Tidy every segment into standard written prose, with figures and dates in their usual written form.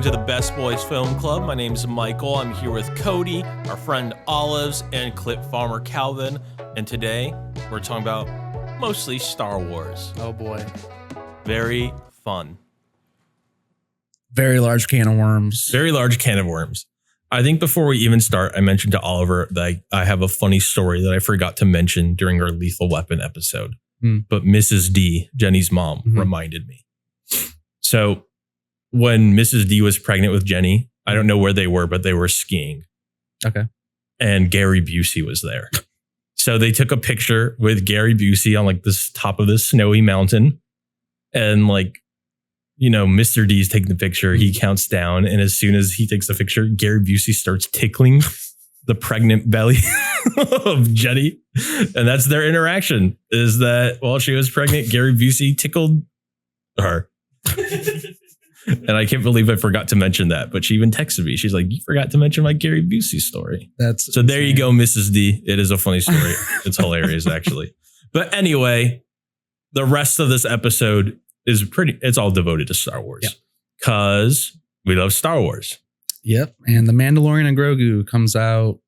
to the Best Boys Film Club. My name is Michael. I'm here with Cody, our friend Olives, and Clip Farmer Calvin. And today we're talking about mostly Star Wars. Oh boy. Very fun. Very large can of worms. Very large can of worms. I think before we even start, I mentioned to Oliver that I have a funny story that I forgot to mention during our Lethal Weapon episode. But Mrs. D, Jenny's mom, reminded me. So when Mrs. D was pregnant with Jenny, I don't know where they were, but they were skiing. Okay. And Gary Busey was there. So they took a picture with Gary Busey on like this top of this snowy mountain. And like, you know, Mr. D's taking the picture. He counts down. And as soon as he takes the picture, Gary Busey starts tickling the pregnant belly of Jenny. And that's their interaction, is that while she was pregnant, Gary Busey tickled her. And I can't believe I forgot to mention that. But she even texted me. She's like, you forgot to mention my Gary Busey story. That's so there you go, Mrs. D. It is a funny story. It's hilarious, actually. But anyway, the rest of this episode is it's all devoted to Star Wars because we love Star Wars. Yep. And The Mandalorian and Grogu comes out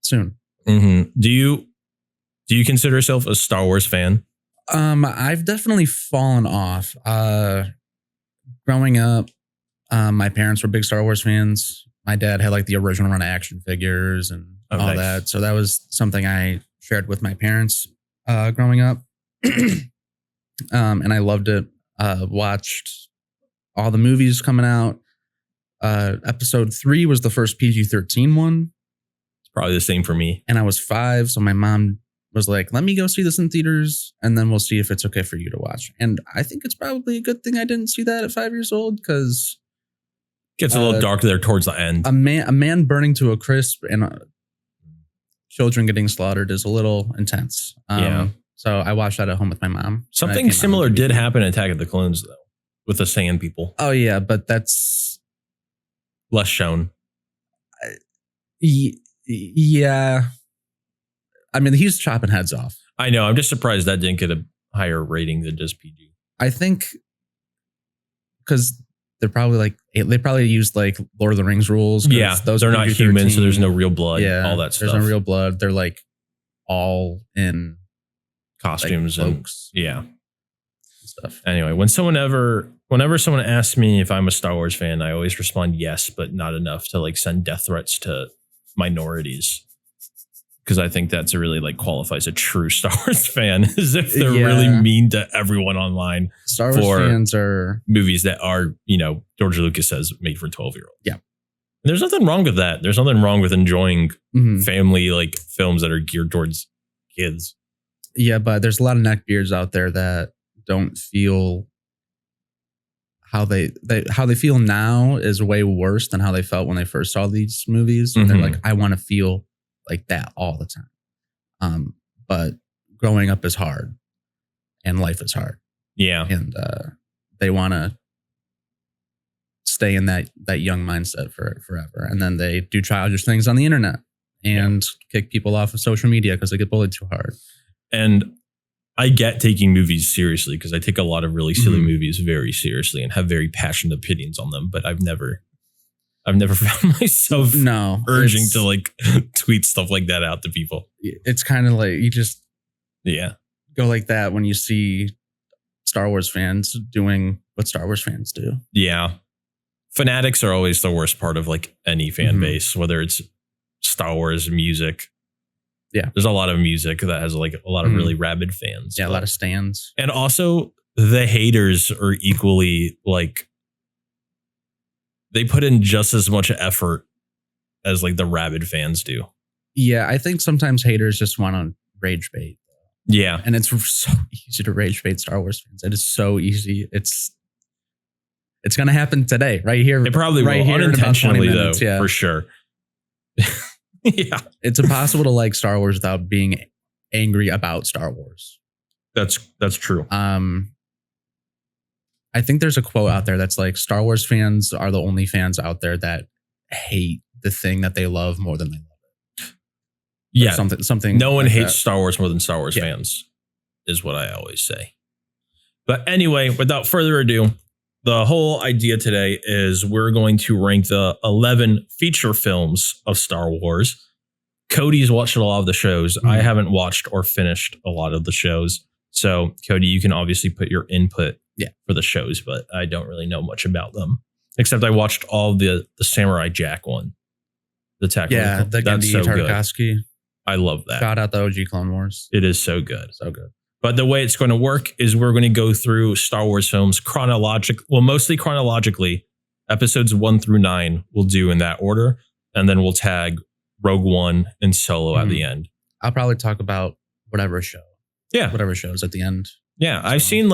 soon. Mm-hmm. Do you consider yourself a Star Wars fan? I've definitely fallen off. Growing up, my parents were big Star Wars fans. My dad had like the original run of action figures and all that. So that was something I shared with my parents growing up. And I loved it. Watched all the movies coming out. Episode 3 was the first PG-13 one. It's probably the same for me. And I was 5. So my mom was like, let me go see this in theaters and then we'll see if it's okay for you to watch. And I think it's probably a good thing I didn't see that at 5 years old because gets a little dark there towards the end. A man burning to a crisp and children getting slaughtered is a little intense. So I watched that at home with my mom. Something similar did happen in Attack of the Clones, though, with the Sand People. Oh, yeah, but that's less shown. Yeah. I mean, he's chopping heads off. I know. I'm just surprised that didn't get a higher rating than just PG. I think because they're probably they probably used like Lord of the Rings rules. Yeah, those are not human, so there's no real blood. Yeah, all that stuff. There's no real blood. They're like all in costumes and stuff. Anyway, whenever someone asks me if I'm a Star Wars fan, I always respond yes, but not enough to like send death threats to minorities. Because I think that's really like qualifies a true Star Wars fan, is if they're really mean to everyone online. Star Wars fans are movies that are, you know, George Lucas says made for 12-year-olds. Yeah. And there's nothing wrong with that. There's nothing wrong with enjoying family like films that are geared towards kids. Yeah, but there's a lot of neckbeards out there that don't feel how they feel now is way worse than how they felt when they first saw these movies. And they're like, I want to feel like that all the time. But growing up is hard and life is hard. Yeah. And they want to stay in that young mindset for forever. And then they do childish things on the internet and kick people off of social media because they get bullied too hard. And I get taking movies seriously because I take a lot of really silly movies very seriously and have very passionate opinions on them. But I've never found myself urging to like tweet stuff like that out to people. It's kind of like you just go like that when you see Star Wars fans doing what Star Wars fans do. Yeah. Fanatics are always the worst part of like any fan base, whether it's Star Wars music. Yeah. There's a lot of music that has like a lot of really rabid fans. Yeah, a lot of stans. And also the haters are equally like, they put in just as much effort as like the rabid fans do. Yeah, I think sometimes haters just want to rage bait. Yeah. And it's so easy to rage bait Star Wars fans. It is so easy. It's going to happen today, right here. It probably right will, here unintentionally though, for sure. Yeah. It's impossible to like Star Wars without being angry about Star Wars. That's true. I think there's a quote out there that's like, Star Wars fans are the only fans out there that hate the thing that they love more than they love it. Yeah. Something. No one hates Star Wars more than Star Wars fans, is what I always say. But anyway, without further ado, the whole idea today is we're going to rank the 11 feature films of Star Wars. Cody's watched a lot of the shows. I haven't watched or finished a lot of the shows. So, Cody, you can obviously put your input for the shows, but I don't really know much about them. Except I watched all the Samurai Jack one. The Genndy Tartakovsky. I love that. Shout out the OG Clone Wars. It is so good. So good. But the way it's going to work is we're going to go through Star Wars films mostly chronologically. Episodes 1 through 9 we'll do in that order. And then we'll tag Rogue One and Solo at the end. I'll probably talk about whatever show. Yeah. Whatever shows at the end. Yeah. So. I've seen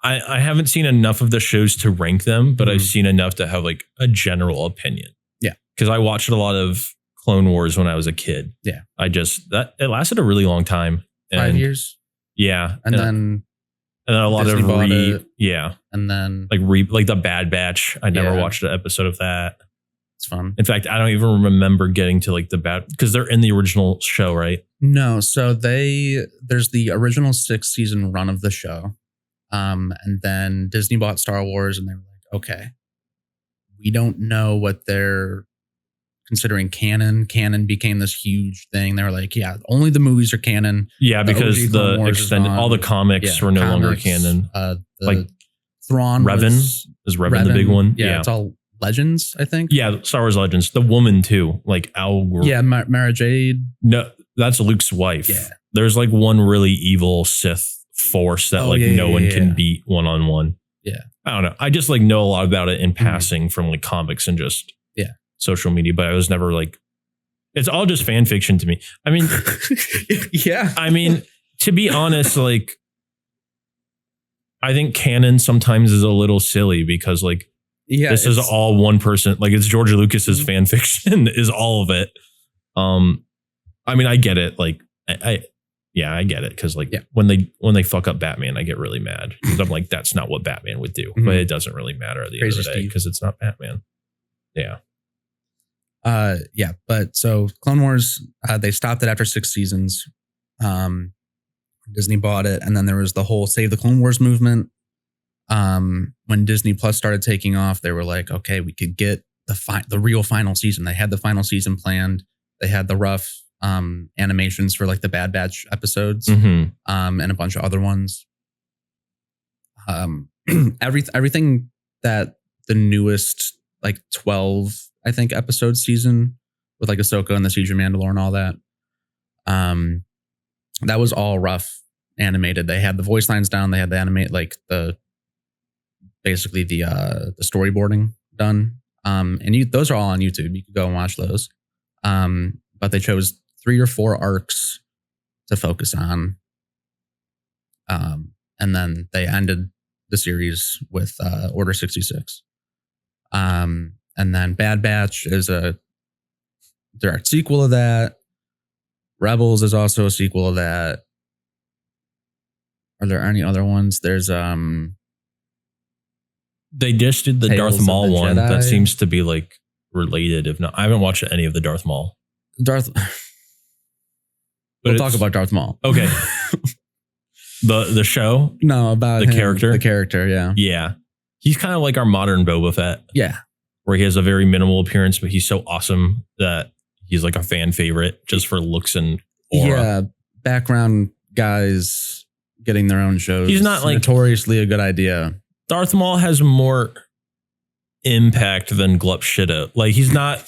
I haven't seen enough of the shows to rank them, but I've seen enough to have like a general opinion. Yeah. Because I watched a lot of Clone Wars when I was a kid. Yeah. It lasted a really long time. 5 years. Yeah. And then a lot Disney of and then like the Bad Batch. I never watched an episode of that. It's fun. In fact, I don't even remember getting to like the bad because they're in the original show, right? No, so there's the original 6-season run of the show. And then Disney bought Star Wars and they were like, okay, we don't know what they're considering canon. Canon became this huge thing. They were like, yeah, only the movies are canon. Yeah, because the extended, all the comics were no longer canon. Like Thrawn. Revan is Revan the big one? Yeah, it's all Legends, I think. Yeah, Star Wars Legends. The woman too, like Al. Yeah, Mara Jade. No, that's Luke's wife. Yeah. There's like one really evil Sith force that no one can beat one-on-one. Yeah. I don't know. I just like know a lot about it in passing from like comics and just social media, but I was never like, it's all just fan fiction to me. I mean, I mean, to be honest, like, I think canon sometimes is a little silly because like, this is all one person. Like it's George Lucas's fan fiction is all of it. I mean, I get it. Like I get it. Cause like when they fuck up Batman, I get really mad because I'm like, that's not what Batman would do, but it doesn't really matter at the end of the day because it's not Batman. Yeah. But so Clone Wars, they stopped it after 6 seasons. Disney bought it, and then there was the whole Save the Clone Wars movement. When Disney Plus started taking off, they were like, okay, we could get the real final season. They had the final season planned. They had the rough animations for like the Bad Batch episodes, and a bunch of other ones. Everything that the newest like 12, I think, episode season with like Ahsoka and the Siege of Mandalore and all that. That was all rough animated. They had the voice lines down. They had the animate like the storyboarding done. And those are all on YouTube. You could go and watch those. But they chose 3 or 4 arcs to focus on. And then they ended the series with Order 66. And then Bad Batch is a direct sequel of that. Rebels is also a sequel of that. Are there any other ones? There's they just did the Tales Darth Maul one Jedi. that seems to be like related. If not, I haven't watched any of the Darth Maul. We'll talk about Darth Maul. Okay. the show? No, about the character. The character, yeah. Yeah. He's kind of like our modern Boba Fett. Yeah. Where he has a very minimal appearance, but he's so awesome that he's like a fan favorite just for looks and aura. Yeah. Background guys getting their own shows. He's not like notoriously a good idea. Darth Maul has more impact than Glup Shitto. Like he's not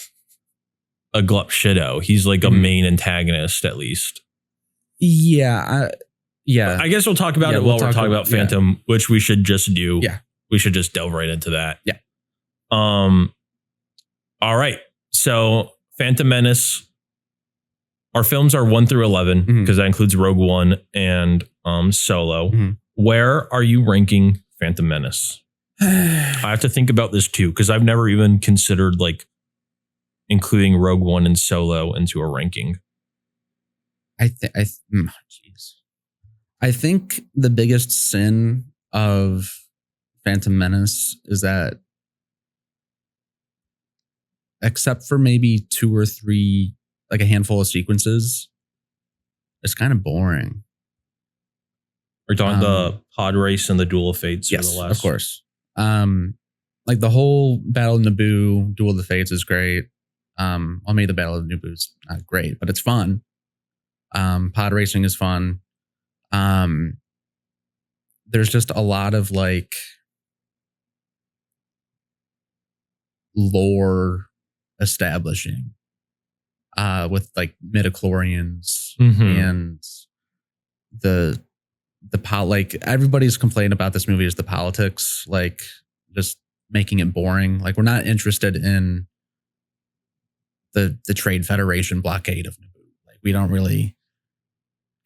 a Glup Shitto. He's like a main antagonist at least. Yeah. I guess we'll talk about it while we're talking about Phantom, which we should just do. Yeah. We should just delve right into that. Yeah. All right. So Phantom Menace. Our films are 1 through 11 because that includes Rogue One and Solo. Where are you ranking Phantom Menace? I have to think about this too because I've never even considered like including Rogue One and Solo into a ranking. I think the biggest sin of Phantom Menace is that, except for maybe 2 or 3, like a handful of sequences, it's kind of boring. We're talking the pod race and the Duel of Fates. Yes, the last. of course. Like the whole Battle of Naboo, Duel of the Fates is great. Maybe the Battle of Naboo is not great, but it's fun. Pod racing is fun. There's just a lot of like lore establishing with like midichlorians and the like everybody's complaint about this movie is the politics, like just making it boring. Like we're not interested in the Trade Federation blockade of Naboo. Like we don't really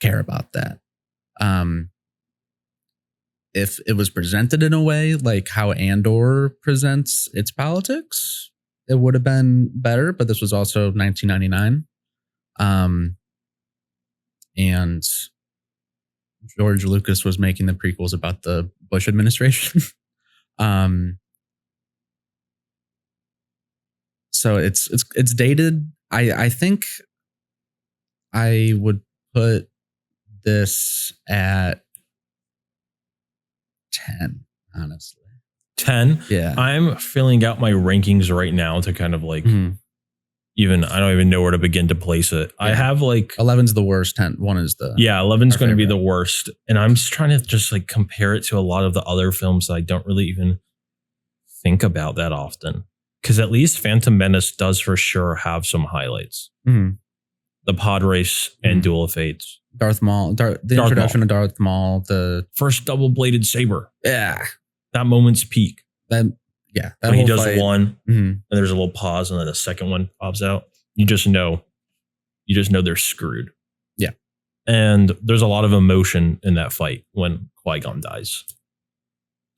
care about that. If it was presented in a way like how Andor presents its politics, it would have been better, but this was also 1999. And George Lucas was making the prequels about the Bush administration. So it's dated. I think I would put this at 10, honestly. 10? Yeah. I'm filling out my rankings right now to kind of like even, I don't even know where to begin to place it. Yeah. I have like 11's the worst, 1 is the 11's going to be the worst. And I'm just trying to just like compare it to a lot of the other films that I don't really even think about that often. Because at least Phantom Menace does for sure have some highlights. The pod race and Duel of Fates. Darth Maul, the introduction of Darth Maul, the first double-bladed saber. Yeah. That moment's peak. That when he does fight. One and there's a little pause and then the second one pops out. You just know they're screwed. Yeah. And there's a lot of emotion in that fight when Qui-Gon dies.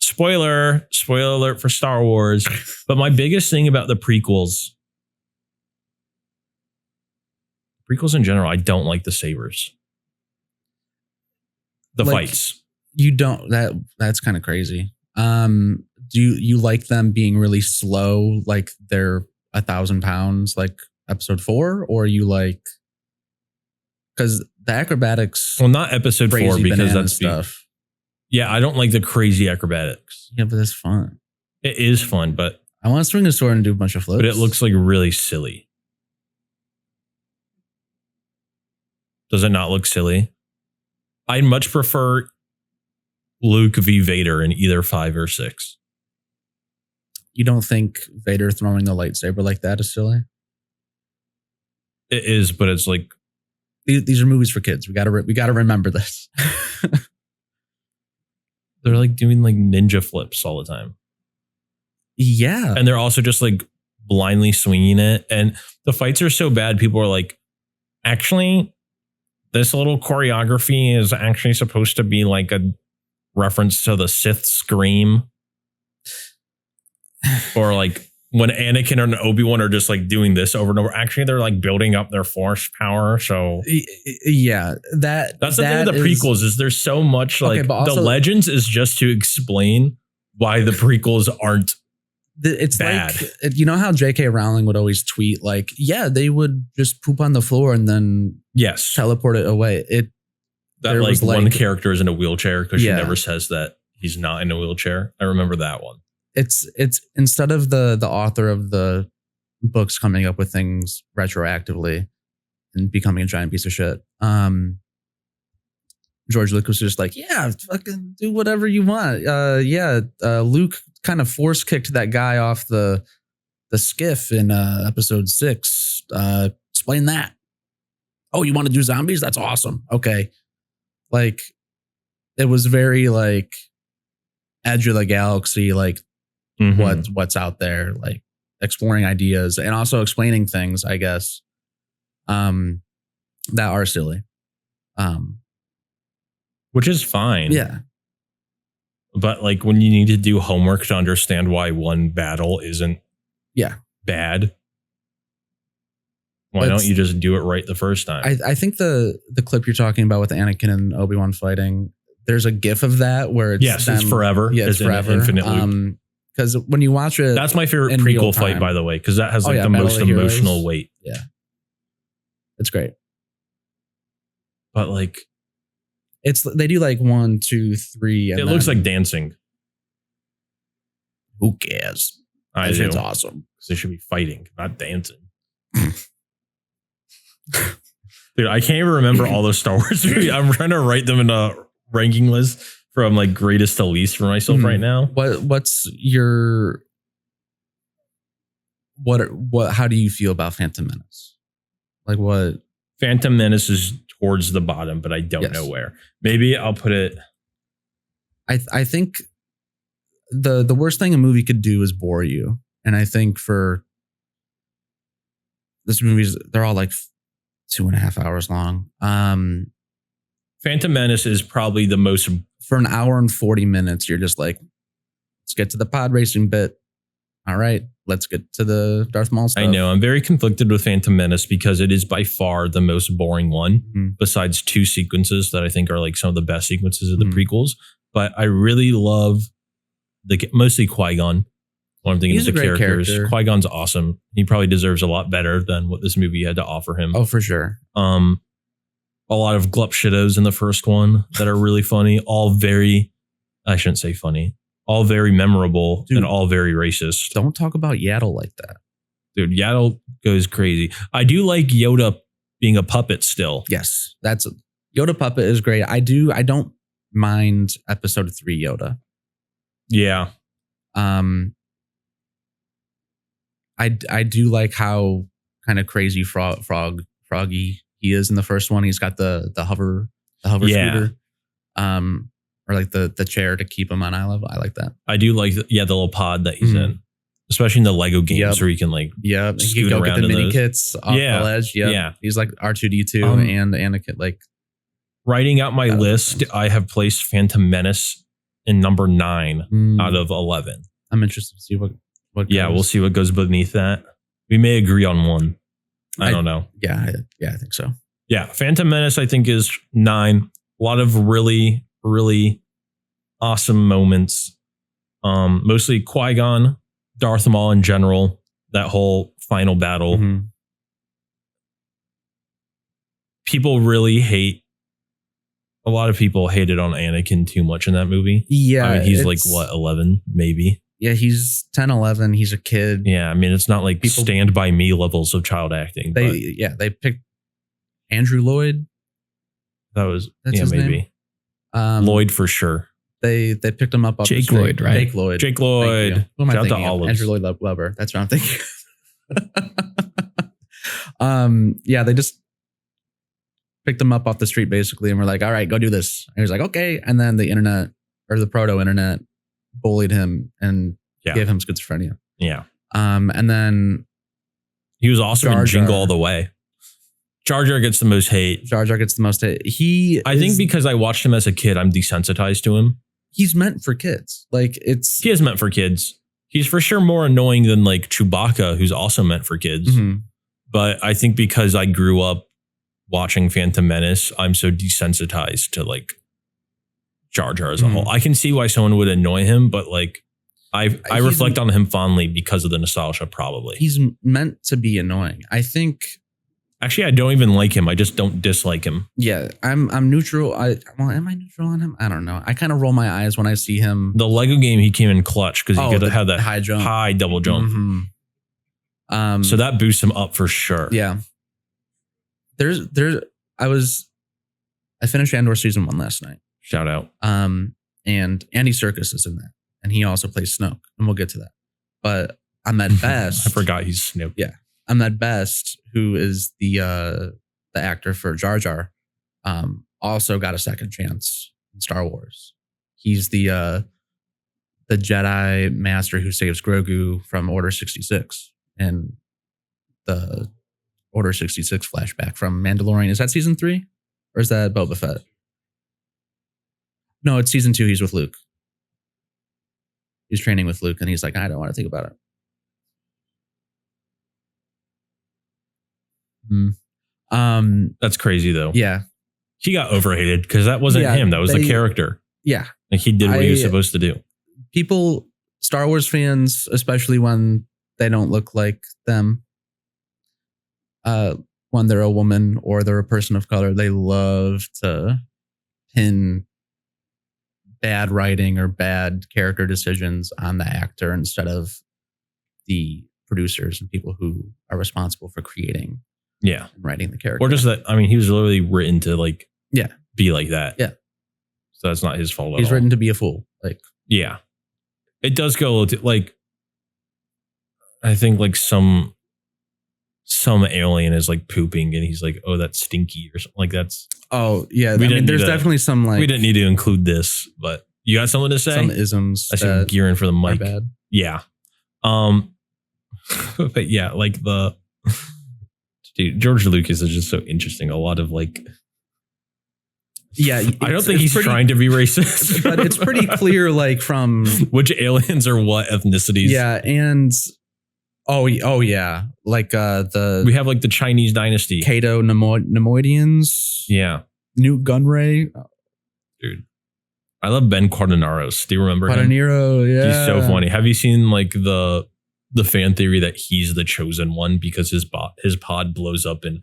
Spoiler alert for Star Wars. But my biggest thing about the prequels in general, I don't like the sabers. The fights. You don't, that's kind of crazy. Do you like them being really slow, like they're 1,000 pounds, like episode 4, or you like, because the acrobatics? Well, not episode 4 because that's stuff. Yeah, I don't like the crazy acrobatics. Yeah, but that's fun. It is fun, but I want to swing a sword and do a bunch of flips. But it looks like really silly. Does it not look silly? I'd much prefer Luke v. Vader in either 5 or 6. You don't think Vader throwing the lightsaber like that is silly? It is, but it's like these are movies for kids. We gotta remember this. They're like doing like ninja flips all the time. Yeah, and they're also just like blindly swinging it, and the fights are so bad. People are like, actually, this little choreography is actually supposed to be like a reference to the Sith scream. Or like when Anakin and Obi-Wan are just like doing this over and over. Actually, they're like building up their force power. So yeah, that's the thing with the prequels is there's so much like also, the Legends is just to explain why the prequels aren't it's bad. Like, you know how J.K. Rowling would always tweet like, yeah, they would just poop on the floor and then teleport it away. That like one character is in a wheelchair because she never says that he's not in a wheelchair. I remember that one. It's instead of the author of the books coming up with things retroactively and becoming a giant piece of shit. George Lucas was just like, yeah, fucking do whatever you want. Luke kind of force kicked that guy off the skiff in episode 6. Explain that. Oh, you want to do zombies? That's awesome. Okay. Like, it was very like edge of the galaxy, like what's out there, like exploring ideas and also explaining things, I guess, that are silly. Which is fine. Yeah. But like when you need to do homework to understand why one battle isn't bad, why don't you just do it right the first time? I think the clip you're talking about with Anakin and Obi-Wan fighting, there's a gif of that where it's it's forever. Yeah, it's forever. Infinite loop. Because when you watch it, that's my favorite prequel fight, by the way, because that has like the most emotional weight. Yeah, it's great. But like, They do like 1, 2, 3. And it looks like dancing. Who cares? I do. It's awesome. Because they should be fighting, not dancing. Dude, I can't even remember all those Star Wars movies. I'm trying to write them in a ranking list from like greatest to least for myself right now. What's your how do you feel about Phantom Menace? Like what? Phantom Menace is towards the bottom, but I don't know where. Maybe I'll put it. I think the worst thing a movie could do is bore you. And I think for this movie's, they're all like 2.5 hours long. Phantom Menace is probably the most. For an hour and 40 minutes, you're just like, let's get to the pod racing bit. All right, let's get to the Darth Maul stuff. I know. I'm very conflicted with Phantom Menace because it is by far the most boring one, besides 2 sequences that I think are like some of the best sequences of the prequels. But I really love mostly Qui-Gon. When I'm thinking of the characters, Qui-Gon's awesome. He probably deserves a lot better than what this movie had to offer him. Oh, for sure. A lot of Glup Shittos in the first one that are really funny. All very, I shouldn't say funny. All very memorable. Dude, and all very racist. Don't talk about Yaddle like that. Dude, Yaddle goes crazy. I do like Yoda being a puppet still. Yes, Yoda puppet is great. I don't mind episode 3 Yoda. Yeah. I do like how kind of crazy froggy he is in the first one. He's got the hover scooter. Or like the chair to keep him on eye level. I like that. I do like the little pod that he's in, especially in the Lego games where you can like he can go get the mini kits off the ledge. Yeah, he's like R2D2 and Anakin. Like writing out my list, I have placed Phantom Menace in number 9 out of 11. I'm interested to see what yeah, we'll see what goes beneath that. We may agree on one. I don't know. Yeah, I think so. Yeah, Phantom Menace I think is 9. A lot of really, really awesome moments. Mostly Qui-Gon, Darth Maul in general, that whole final battle. People really hate. A lot of people hated on Anakin too much in that movie. Yeah. I mean, he's like, what, 11, maybe? Yeah, he's 10, 11. He's a kid. Yeah, I mean, it's not like people, Stand By Me levels of child acting. They picked Andrew Lloyd. That's his maybe. Name? Lloyd for sure. They picked him up. Jake Lloyd, right? Jake Lloyd. Who am I thinking of? Andrew Lloyd Webber. That's what I'm thinking. Yeah, they just picked him up off the street basically, and we're like, all right, go do this. And he was like, okay. And then the internet or the proto-internet bullied him and gave him schizophrenia. Yeah. And then he was also in Jingle All the Way. Jar Jar gets the most hate. I think because I watched him as a kid, I'm desensitized to him. He's meant for kids. He is meant for kids. He's for sure more annoying than like Chewbacca, who's also meant for kids. But I think because I grew up watching Phantom Menace, I'm so desensitized to like Jar Jar as a whole. I can see why someone would annoy him, but like I reflect on him fondly because of the nostalgia, probably. He's meant to be annoying. I think. Actually, I don't even like him. I just don't dislike him. Yeah, I'm neutral. Am I neutral on him? I don't know. I kind of roll my eyes when I see him. The Lego game, he came in clutch because he could have that high double jump. So that boosts him up for sure. Yeah. I finished Andor season 1 last night. Shout out. And Andy Serkis is in that, and he also plays Snoke, and we'll get to that. But Ahmed Best, I forgot he's Snoke. Yeah, Ahmed Best, who is the actor for Jar Jar, also got a second chance in Star Wars. He's the Jedi Master who saves Grogu from Order 66 and the Order 66 flashback from Mandalorian. Is that season 3 or is that Boba Fett? No, it's season 2. He's with Luke. He's training with Luke and he's like, I don't want to think about it. That's crazy though. Yeah. He got overhated because that wasn't him. That was the character. Yeah. Like he did what he was supposed to do. People, Star Wars fans, especially when they don't look like them, when they're a woman or they're a person of color, they love to pin bad writing or bad character decisions on the actor instead of the producers and people who are responsible for creating and writing the character. Or just that, I mean, he was literally written to like be like that. Yeah. So that's not his fault at all. He's written to be a fool. Like, yeah. It does go to, like, I think like some alien is like pooping and he's like, oh, that's stinky or something. Like that's. Oh yeah. I mean, there's definitely some like. We didn't need to include this, but you got something to say? Some isms. I should gear in for the mic. Bad. Yeah. But yeah, like dude, George Lucas is just so interesting. A lot of like. Yeah, I don't think he's trying to be racist, but it's pretty clear, like from which aliens are what ethnicities. Yeah, and oh yeah, like we have like the Chinese dynasty, Cato Nemoidians. Yeah, Newt Gunray, dude. I love Ben Cardinaros. Do you remember him? Cardinero, yeah, he's so funny. Have you seen like the fan theory that he's the chosen one because his pod blows up in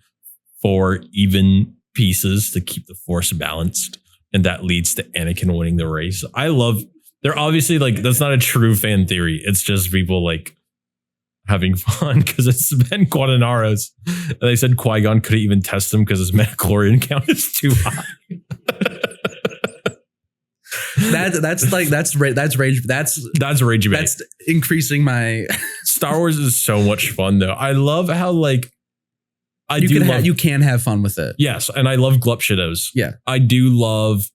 4 even pieces to keep the force balanced, and that leads to Anakin winning the race? I love. They're obviously like that's not a true fan theory. It's just people like having fun because it's Ben Cardinaros. And they said Qui-Gon couldn't even test him because his midichlorian count is too high. That's rage. That's rage. That's increasing my. Star Wars is so much fun though. I love how like. You can have fun with it. Yes, and I love Glup Shittos. Yeah. I do love.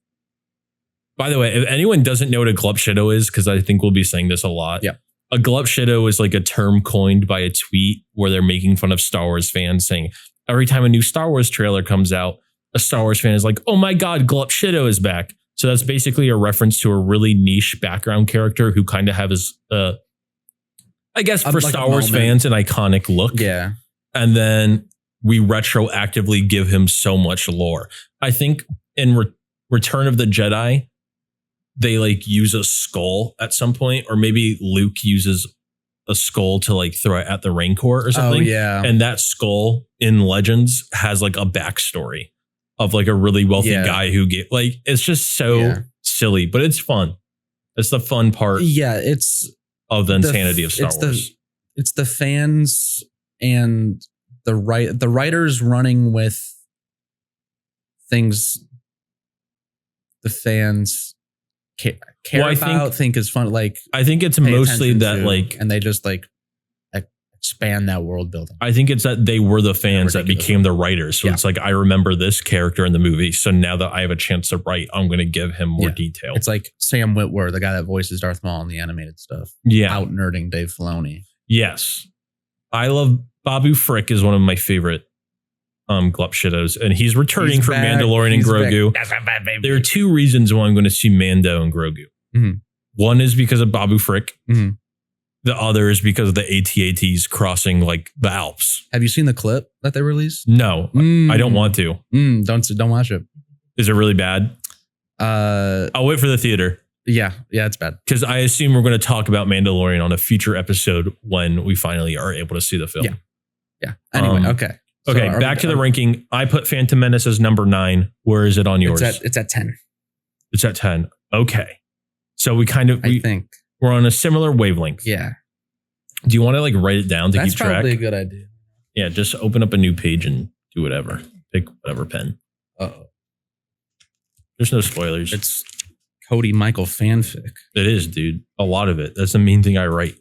By the way, if anyone doesn't know what a Glup Shitto is, because I think we'll be saying this a lot. Yeah. A Glup Shitto is like a term coined by a tweet where they're making fun of Star Wars fans, saying every time a new Star Wars trailer comes out, a Star Wars fan is like, "Oh my God, Glup Shitto is back." So that's basically a reference to a really niche background character who kind of have his, I guess, for like Star Wars fans, an iconic look. Yeah. And then we retroactively give him so much lore. I think in Return of the Jedi, they like use a skull at some point, or maybe Luke uses a skull to like throw it at the Rancor or something. Oh, yeah. And that skull in Legends has like a backstory of like a really wealthy guy who get like, it's just so silly, but it's fun. It's the fun part. Yeah. It's of the insanity of Star Wars. It's the fans and the writers running with things the fans care about, think is fun. Like, I think it's mostly that like, and they just like expand that world building. I think it's that they were the fans that became the writers. So it's like, I remember this character in the movie. So now that I have a chance to write, I'm going to give him more detail. It's like Sam Witwer, the guy that voices Darth Maul in the animated stuff. Yeah. Out nerding Dave Filoni. Yes. I love Babu Frick is one of my favorite Glup Shittos, and he's returning from Mandalorian and Grogu. There are 2 reasons why I'm going to see Mando and Grogu. Mm-hmm. One is because of Babu Frick. Mm-hmm. The other is because of the AT-ATs crossing like the Alps. Have you seen the clip that they released? No, I don't want to. Don't watch it. Is it really bad? I'll wait for the theater. Yeah, it's bad. Because I assume we're going to talk about Mandalorian on a future episode when we finally are able to see the film. Yeah. Anyway, okay. Okay, so back to the ranking. I put Phantom Menace as number 9. Where is it on yours? It's at 10. It's at 10. Okay. So we I think we're on a similar wavelength. Yeah. Do you want to like write it down to keep track? That's probably a good idea. Yeah, just open up a new page and do whatever. Pick whatever pen. Uh-oh. There's no spoilers. It's Cody Michael fanfic. It is, dude. A lot of it. That's the main thing I write.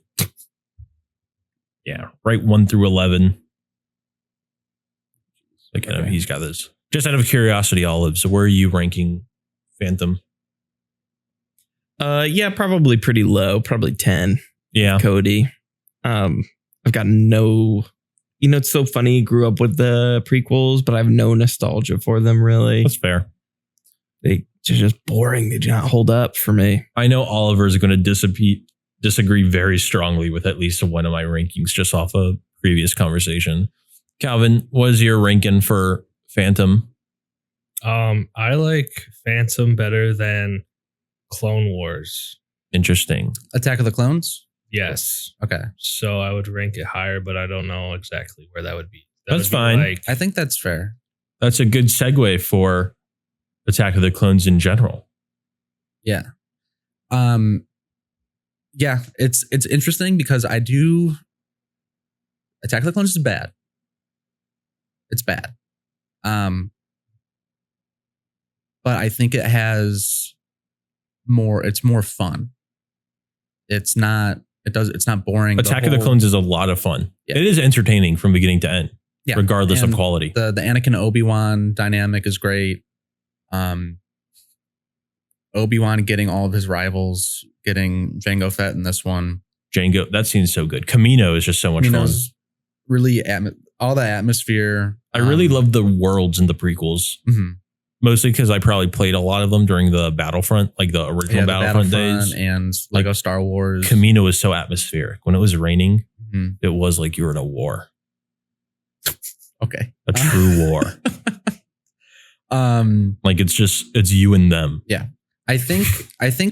Yeah. Write 1 through 11. Like, okay. He's got this. Just out of curiosity, Olive, so where are you ranking Phantom? Yeah, probably pretty low. Probably 10. Yeah. Cody. I've got no... You know, it's so funny. Grew up with the prequels, but I have no nostalgia for them, really. That's fair. They're just boring. They do not hold up for me. I know Oliver is going to disagree very strongly with at least one of my rankings just off a previous conversation. Calvin, what is your ranking for Phantom? I like Phantom better than Clone Wars. Interesting. Attack of the Clones? Yes. Okay. So I would rank it higher, but I don't know exactly where that would be. That's fine. I think that's fair. That's a good segue for Attack of the Clones in general. Yeah. Yeah, it's interesting because Attack of the Clones is bad. It's bad. But I think it has it's more fun. It's not boring. Attack of the Clones is a lot of fun. Yeah. It is entertaining from beginning to end, regardless of quality. The Anakin Obi-Wan dynamic is great. Obi-Wan getting all of his rivals, getting Jango Fett in this one. Jango, that scene's so good. Kamino is just so much fun. Really, all the atmosphere. I really love the worlds in the prequels. Mm-hmm. Mostly because I probably played a lot of them during the Battlefront, like the original Battlefront days. And Lego Star Wars. Kamino was so atmospheric. When it was raining, Mm-hmm. it was like you were in a war. Okay. A true war. Like it's you and them. Yeah. I think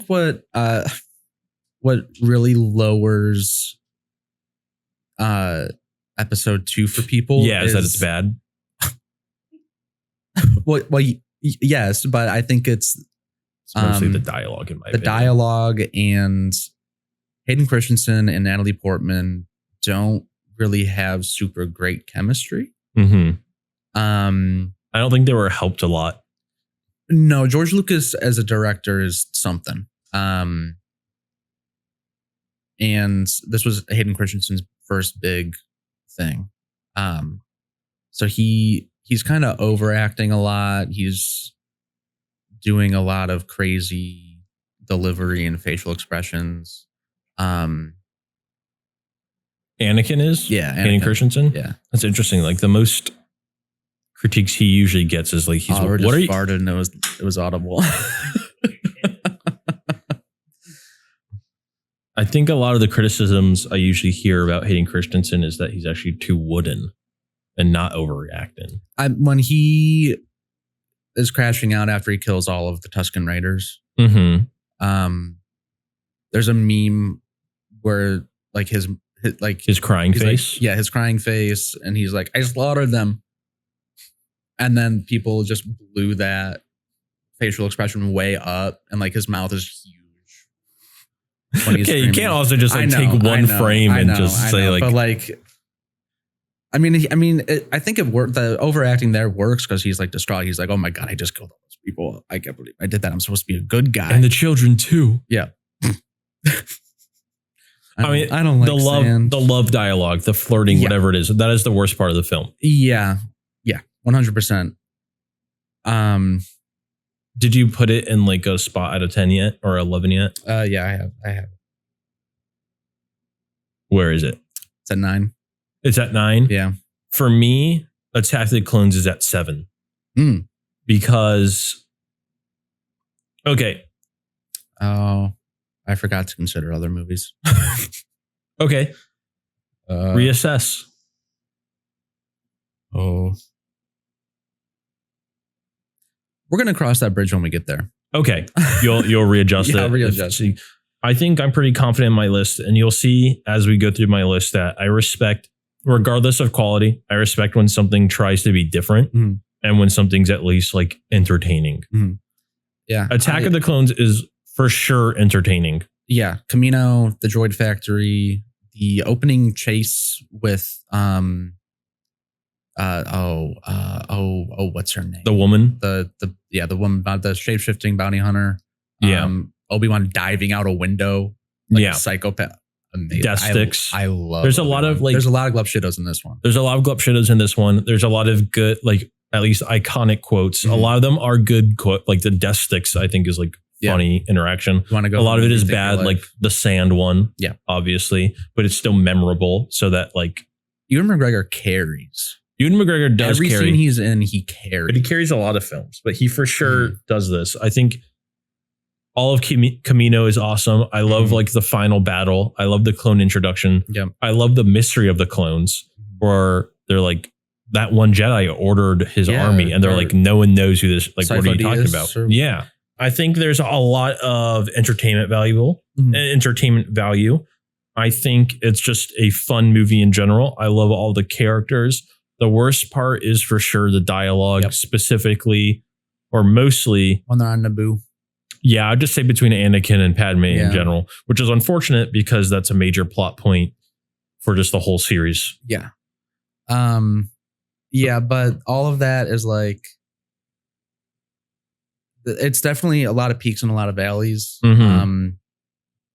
what really lowers episode 2 for people is that it's bad. well, yes, but I think it's mostly the dialogue in my opinion. Dialogue, and Hayden Christensen and Natalie Portman don't really have super great chemistry. Mm-hmm. I don't think they were helped a lot. No, George Lucas as a director is something. And this was Hayden Christensen's first big thing. So he's kind of overacting a lot. He's doing a lot of crazy delivery and facial expressions. Anakin is? Yeah. Hayden Christensen? Yeah. That's interesting. Like the most critiques he usually gets is like, what are you farted and it was audible. I think a lot of the criticisms I usually hear about Hayden Christensen is that he's actually too wooden and not overreacting. When he is crashing out after he kills all of the Tusken Raiders, there's a meme where like his crying face. Like, yeah, his crying face, and he's like, "I slaughtered them," and then people just blew that facial expression way up, and like his mouth is huge. Okay, you can't also just like take one frame and just say like, but like, I mean, I think it worked. The overacting there works because he's like distraught. He's like, "Oh my god, I just killed all those people. I can't believe I did that. I'm supposed to be a good guy." And the children too. Yeah. I don't like the love dialogue, the flirting, whatever it is. That is the worst part of the film. Yeah. 100%. Did you put it in like a spot out of 10 yet or 11 yet? Yeah, I have. Where is it? It's at 9. It's at 9? Yeah. For me, Attack of the Clones is at 7. Because, okay. Oh, I forgot to consider other movies. Okay. Reassess. Oh. We're going to cross that bridge when we get there. Okay. You'll readjust it. I'll readjust. I think I'm pretty confident in my list, and you'll see as we go through my list that I respect, regardless of quality, I respect when something tries to be different and when something's at least like entertaining. Yeah. Attack of the Clones is for sure entertaining. Yeah. Kamino, the Droid Factory, the opening chase with what's her name? The woman? The woman about the shape-shifting bounty hunter. Obi-Wan diving out a window. Like a psychopath. Amazing. Death sticks. I love There's Obi-Wan. a lot of there's a lot of Glup Shittos in this one. There's a lot of Glup Shittos in this one. There's a lot of good, like at least iconic quotes. A lot of them are good quote. Like the death sticks, I think is like funny interaction. You want to go? A lot of it is bad, like the sand one. Yeah. Obviously. But it's still memorable. So that like Ewan McGregor carries. Ewan McGregor does every carry. Scene he's in, he carries. But he carries a lot of films. But he for sure does this. I think all of Kamino is awesome. I love like the final battle. I love the clone introduction. Yeah. I love the mystery of the clones. Where they're like, that one Jedi ordered his army, and they're like, no one knows who this. Like, what are you talking about? Yeah, I think there's a lot of entertainment value. I think it's just a fun movie in general. I love all the characters. The worst part is for sure the dialogue, specifically or mostly. When they're on Naboo. Yeah, I'd just say between Anakin and Padme in general, which is unfortunate because that's a major plot point for just the whole series. Yeah. Yeah, but all of that is like, it's definitely a lot of peaks and a lot of valleys. Mhm.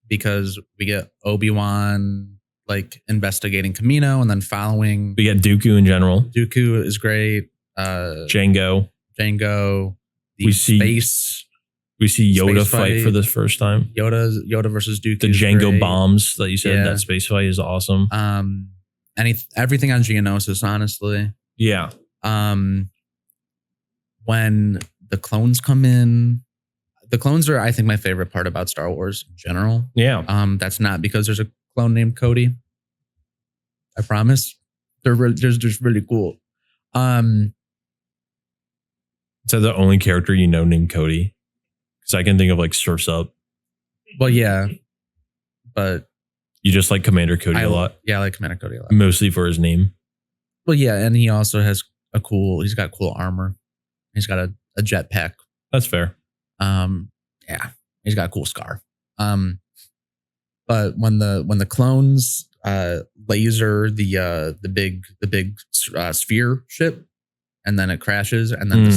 Because we get Obi-Wan like investigating Kamino and then following. We get Dooku in general. Dooku is great. Django. The We see space. We see Yoda Space fight for the first time. Yoda versus Dooku. The is Django great. bombs that you said, that space fight is awesome. Everything on Geonosis, honestly. Yeah. When the clones come in, the clones are, I think, my favorite part about Star Wars in general. Yeah. That's not because there's a clone named Cody. I promise. They're just really cool. So the only character you know named Cody? Because I can think of like Surf's Up. Well, yeah. But you just like Commander Cody a lot? Yeah, I like Commander Cody a lot. Mostly for his name. Well, yeah, and he also has he's got cool armor. He's got a jetpack. That's fair. Yeah, he's got a cool scar. But when the clones laser the big sphere ship, and then it crashes, and then the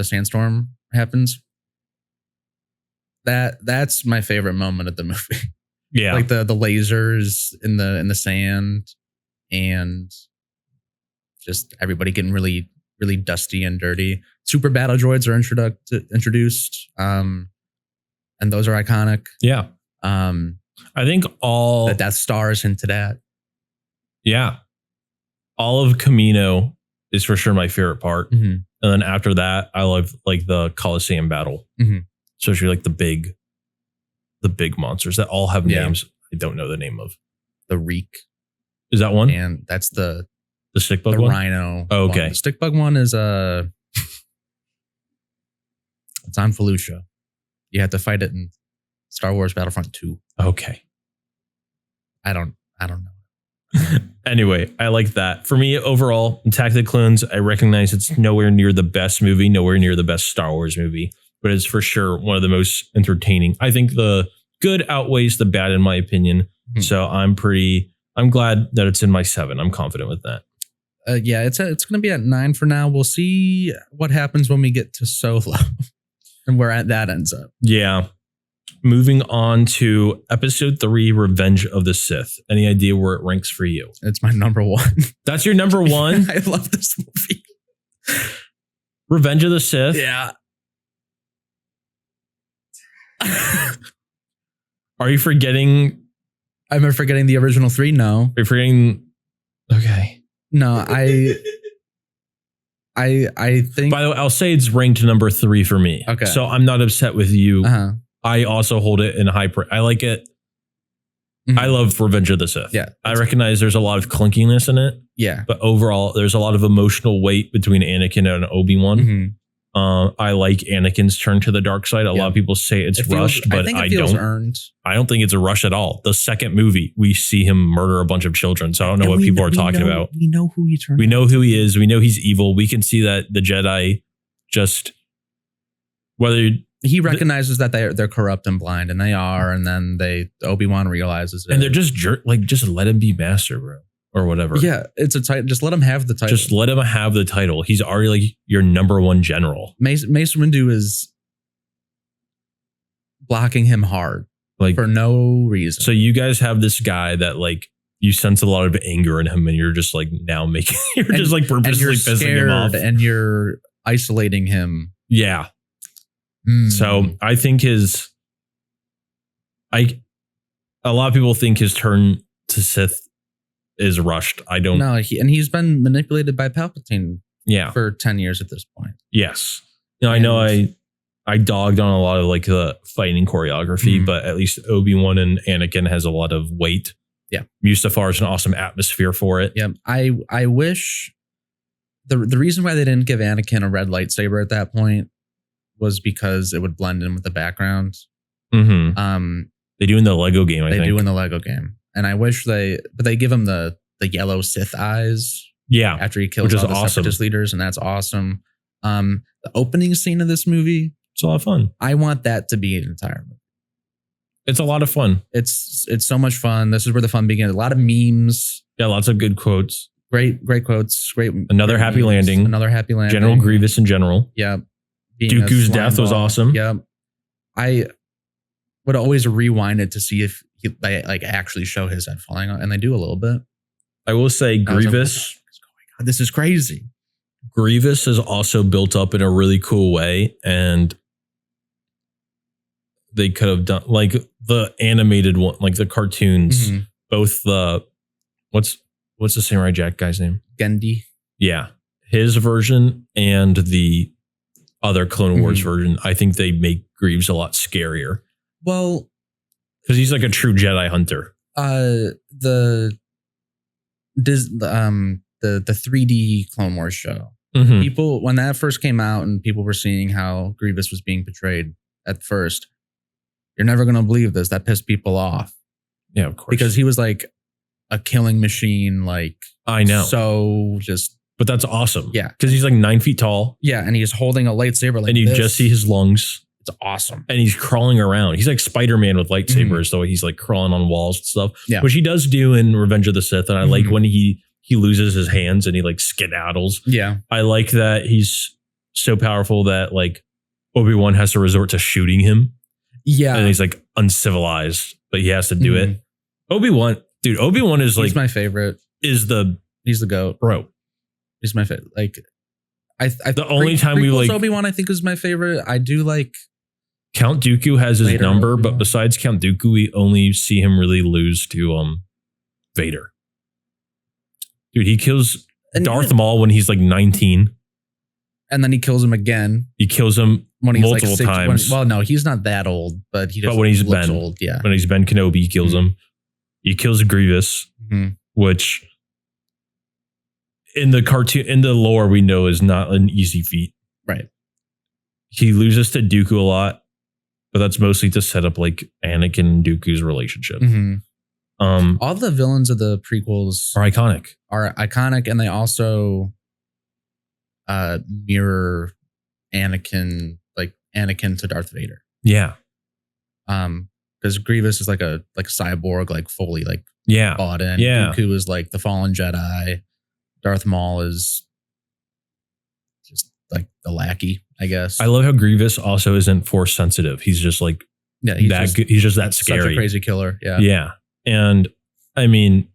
sandstorm happens. That's my favorite moment of the movie. Yeah, like the lasers in the sand, and just everybody getting really really dusty and dirty. Super battle droids are introduced, and those are iconic. Yeah, I think all the Death Star is hinted at. Yeah, all of Kamino is for sure my favorite part, and then after that, I love like the Coliseum battle. Especially like the big monsters that all have names I don't know the name of. The Reek. Is that one? And that's the stick bug the one? Rhino. Oh, okay. One. The stick bug one is it's on Felucia. You have to fight it in Star Wars Battlefront 2. Okay. I don't know. Anyway, I like that. For me, overall, Attack of the Clones, I recognize it's nowhere near the best movie, nowhere near the best Star Wars movie, but it's for sure one of the most entertaining. I think the good outweighs the bad in my opinion. So I'm glad that it's in my 7. I'm confident with that. Yeah, it's going to be at 9 for now. We'll see what happens when we get to Solo and where that ends up. Yeah. Moving on to episode 3, Revenge of the Sith. Any idea where it ranks for you? It's my number 1. That's your number 1? I love this movie. Revenge of the Sith? Yeah. Are you forgetting? Am I forgetting the original 3? No. Are you forgetting? Okay. No, I think. By the way, I'll say it's ranked number 3 for me. Okay. So I'm not upset with you. I also hold it in high. I like it. I love Revenge of the Sith. Yeah. I recognize there's a lot of clunkiness in it. Yeah. But overall, there's a lot of emotional weight between Anakin and Obi-Wan. I like Anakin's turn to the dark side. A lot of people say it's rushed, but I don't. Earned. I don't think it's a rush at all. The second movie, we see him murder a bunch of children. So I don't know what people are talking about. We know who he turned. We know who he is. We know he's evil. We can see that the Jedi just whether he recognizes that they're corrupt and blind, and they are, and then Obi-Wan realizes it. And they're just just let him be master, bro, or whatever. Yeah, it's a title. Just let him have the title. Just let him have the title. He's already like your number 1 general. Mace Windu is blocking him hard, like for no reason. So you guys have this guy that like you sense a lot of anger in him, and you're just like now making just like purposely pissing him off, and you're isolating him. Yeah. So I think a lot of people think his turn to Sith is rushed. I don't know. He's been manipulated by Palpatine for 10 years at this point. Yes. I know I dogged on a lot of like the fighting choreography, but at least Obi-Wan and Anakin has a lot of weight. Yeah. Mustafar is an awesome atmosphere for it. Yeah. I wish the reason why they didn't give Anakin a red lightsaber at that point was because it would blend in with the background. They do in the Lego game, I think. They do in the Lego game. And I wish they give him the yellow Sith eyes. Yeah. After he kills all the Separatist leaders, and that's awesome. The opening scene of this movie, It's a lot of fun. I want that to be an entire movie. It's a lot of fun. It's so much fun. This is where the fun begins. A lot of memes. Yeah, lots of good quotes. Great quotes. Another great happy memes. landing. Another happy landing. General Grievous in general. Yeah. Being a Dooku's slime death was ball. awesome. Yeah. I would always rewind it to see if they like actually show his head falling out, and they do a little bit. I will say I was like, Grievous. what the fuck is going on? This is crazy. Grievous is also built up in a really cool way, and they could have done like the animated one, like the cartoons. Mhm. Both the what's the Samurai Jack guy's name? Gendy. Yeah, his version and the other Clone Wars Mhm. version. I think they make Greaves a lot scarier Well, because he's like a true Jedi hunter. the 3D Clone Wars show. Mhm. People, when that first came out and people were seeing how Grievous was being portrayed at first, you're never going to believe this. That pissed people off Yeah, of course. because he was like a killing machine. Like, I know, So just, but that's awesome. Yeah. because he's like 9 feet tall, yeah. And he's holding a lightsaber like and you this. just see his lungs. It's awesome. And he's crawling around. He's like Spider-Man with lightsabers, so he's like crawling on walls and stuff. Yeah. Which he does do in Revenge of the Sith. And I like Mhm. when he loses his hands and he like skedaddles. Yeah. I like that he's so powerful that like Obi-Wan has to resort to shooting him. Yeah. And he's like uncivilized, but he has to do it. Obi-Wan is like he's my favorite. is the He's the GOAT. bro. He's my favorite. Like, The only time we like Obi-Wan, I think, is my favorite. I do like. Count Dooku has his Later number, Obi-Wan. but besides Count Dooku, we only see him really lose to Vader. Dude, he kills And Darth even- Maul when he's like 19. And then he kills him again He kills him when he's multiple like 60, times. well, no, he's not that old, but he just But when he's looks Ben. old. Yeah. When he's Ben Kenobi, he kills him. He kills Grievous, Mhm. which in the cartoon, in the lore, we know is not an easy feat. Right. He loses to Dooku a lot, but that's mostly to set up like Anakin and Dooku's relationship. Mhm. Um, All the villains of the prequels are iconic. are iconic, and they also mirror Anakin to Darth Vader. Yeah. Because Grievous is like a cyborg, like fully like Yeah. bought in. Yeah. Dooku is like the fallen Jedi. Darth Maul is just like the lackey, I guess. I love how Grievous also isn't force sensitive. He's just like yeah, he's just that such a scary. crazy killer. Yeah. Yeah. And I mean,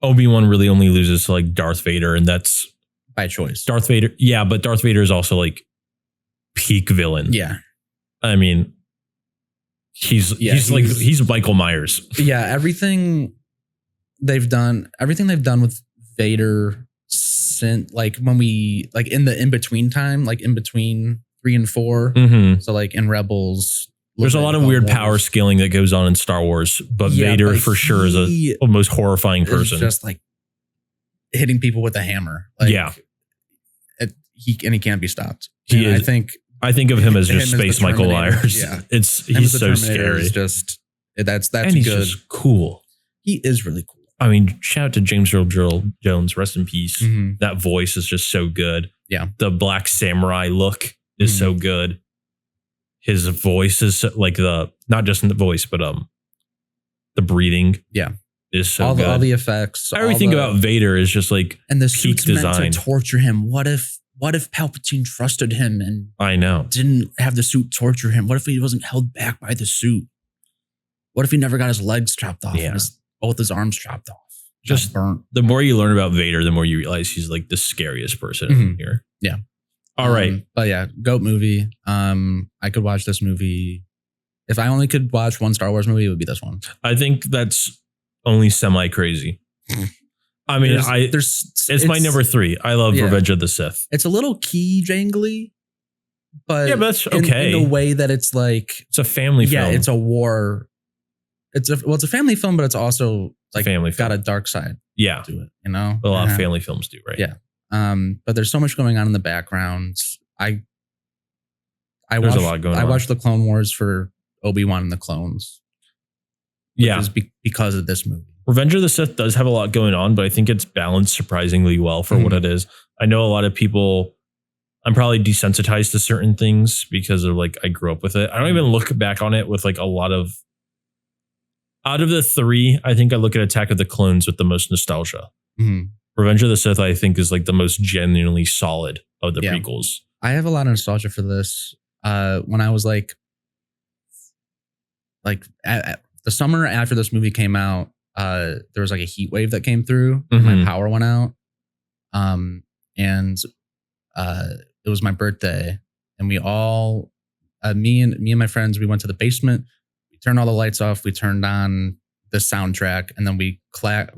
Obi-Wan really only loses to like Darth Vader, and that's By choice. Darth Vader. Yeah, but Darth Vader is also like peak villain. Yeah. I mean, he's Michael Myers. Yeah. Everything they've done with Vader since like when we like in the in-between time, like in between 3 and 4. Mm-hmm. So like in Rebels. There's a lot of weird power scaling that goes on in Star Wars, but Yeah, Vader but for sure is he a most horrifying is person. just like hitting people with a hammer. Like, Yeah. He can't be stopped. He And is- I think of him as just him as the Space Michael Terminator. Myers. Yeah. He's so scary. Is just that's And he's good. just cool. He is really cool. I mean, shout out to James Earl Jones, rest in peace. Mhm. That voice is just so good. Yeah. The black samurai look is Mhm. so good. His voice is like not just in the voice, but the breathing. Yeah. Is so all good. the effects. Everything about Vader is just like and the peak suit's meant design. to torture him. What if Palpatine trusted him and I know. didn't have the suit torture him? What if he wasn't held back by the suit? What if he never got his legs chopped off Yeah. and both his arms chopped off? Just burnt. The more you learn about Vader, the more you realize he's like the scariest person in Mhm. here. Yeah. All right. But yeah, GOAT movie. I could watch this movie. If I only could watch one Star Wars movie, it would be this one. I think that's only semi crazy. I mean, it's my number 3. I love Yeah. Revenge of the Sith. It's a little key jangly, but Yeah, but that's in okay. the way that it's like, It's a family yeah, film. it's a war. It's a family film, but it's also like family got film. a dark side Yeah. to it, you know? A lot of Uh-huh. family films do, right? Yeah. But there's so much going on in the background. There's watched, a lot going I on. watched the Clone Wars for Obi-Wan and the clones. Which Yeah. is because of this movie. Revenge of the Sith does have a lot going on, but I think it's balanced surprisingly well for what Mhm. it is. I know a lot of people I'm probably desensitized to certain things because of like I grew up with it. I don't even look back on it with like a lot of. Out of the three, I think I look at Attack of the Clones with the most nostalgia. Mm-hmm. Revenge of the Sith, I think, is like the most genuinely solid of the prequels. I have a lot of nostalgia for this. When I was like at the summer after this movie came out, there was like a heat wave that came through. And my power went out. And it was my birthday, and we all, me and my friends, we went to the basement. We turned all the lights off. We turned on the soundtrack, and then we cracked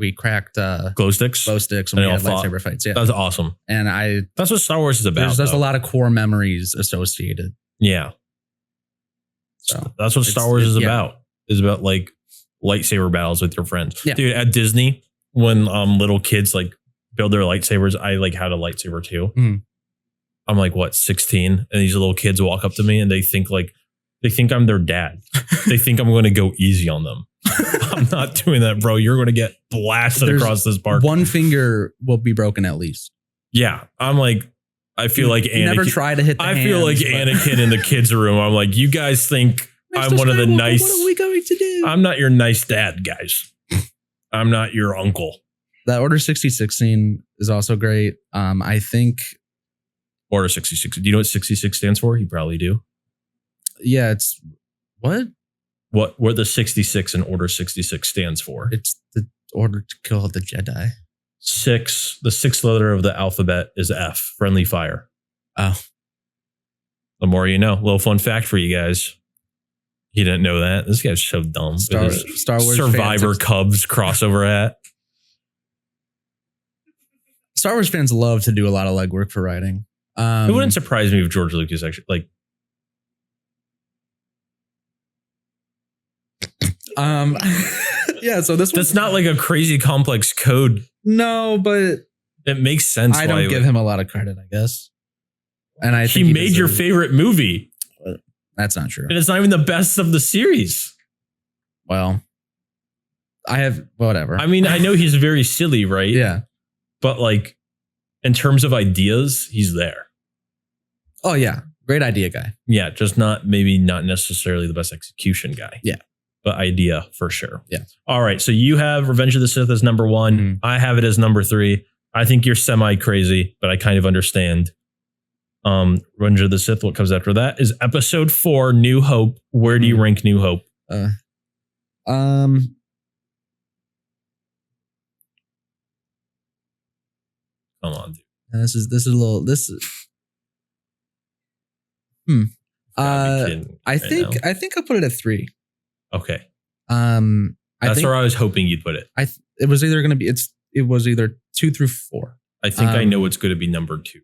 glow sticks, and we had lightsaber fights. Yeah, that was awesome. And that's what Star Wars is about. There's a lot of core memories associated. Yeah, so that's what Star Wars is about. Is about like lightsaber battles with your friends. Yeah. Dude, at Disney, when little kids like build their lightsabers, I like had a lightsaber too. Mm. I'm like, what, 16? And these little kids walk up to me and they think I'm their dad. They think I'm going to go easy on them. I'm not doing that, bro. You're going to get blasted across this park. One finger will be broken at least. Yeah. I'm like, I feel like Anakin. Never try to hit the hands, feel like Anakin in the kids' room. I'm like, you guys think I'm one of the nice. What are we going to do? I'm not your nice dad, guys. I'm not your uncle. That Order 66 scene is also great. I think Order 66. Do you know what 66 stands for? You probably do. Yeah, it's what the 66 in Order 66 stands for. It's the order to kill the Jedi. The sixth letter of the alphabet is F, friendly fire. Oh. The more you know. Little fun fact for you guys. You didn't know that. This guy's so dumb. Star Wars Survivor Cubs crossover hat. Star Wars fans love to do a lot of legwork for writing. It wouldn't surprise me if George Lucas actually like. Yeah, so that's not like a crazy complex code. No, but it makes sense. I don't give him a lot of credit, I guess. And I think he made your favorite movie. That's not true. And it's not even the best of the series. Well, I have whatever. I mean, I know he's very silly, right? Yeah. But like in terms of ideas, he's there. Oh yeah. Great idea guy. Yeah. Just not necessarily the best execution guy. Yeah. But idea for sure. Yeah. All right. So you have Revenge of the Sith as number 1. Mm-hmm. I have it as number 3. I think you're semi crazy, but I kind of understand. Revenge of the Sith. What comes after that is Episode 4, New Hope. Where do you rank New Hope? Come on, dude. This is a little. I think I'll put it at 3. Okay. That's where I was hoping you'd put it. It was either going to be. It was either 2 through 4. I think I know it's going to be number 2.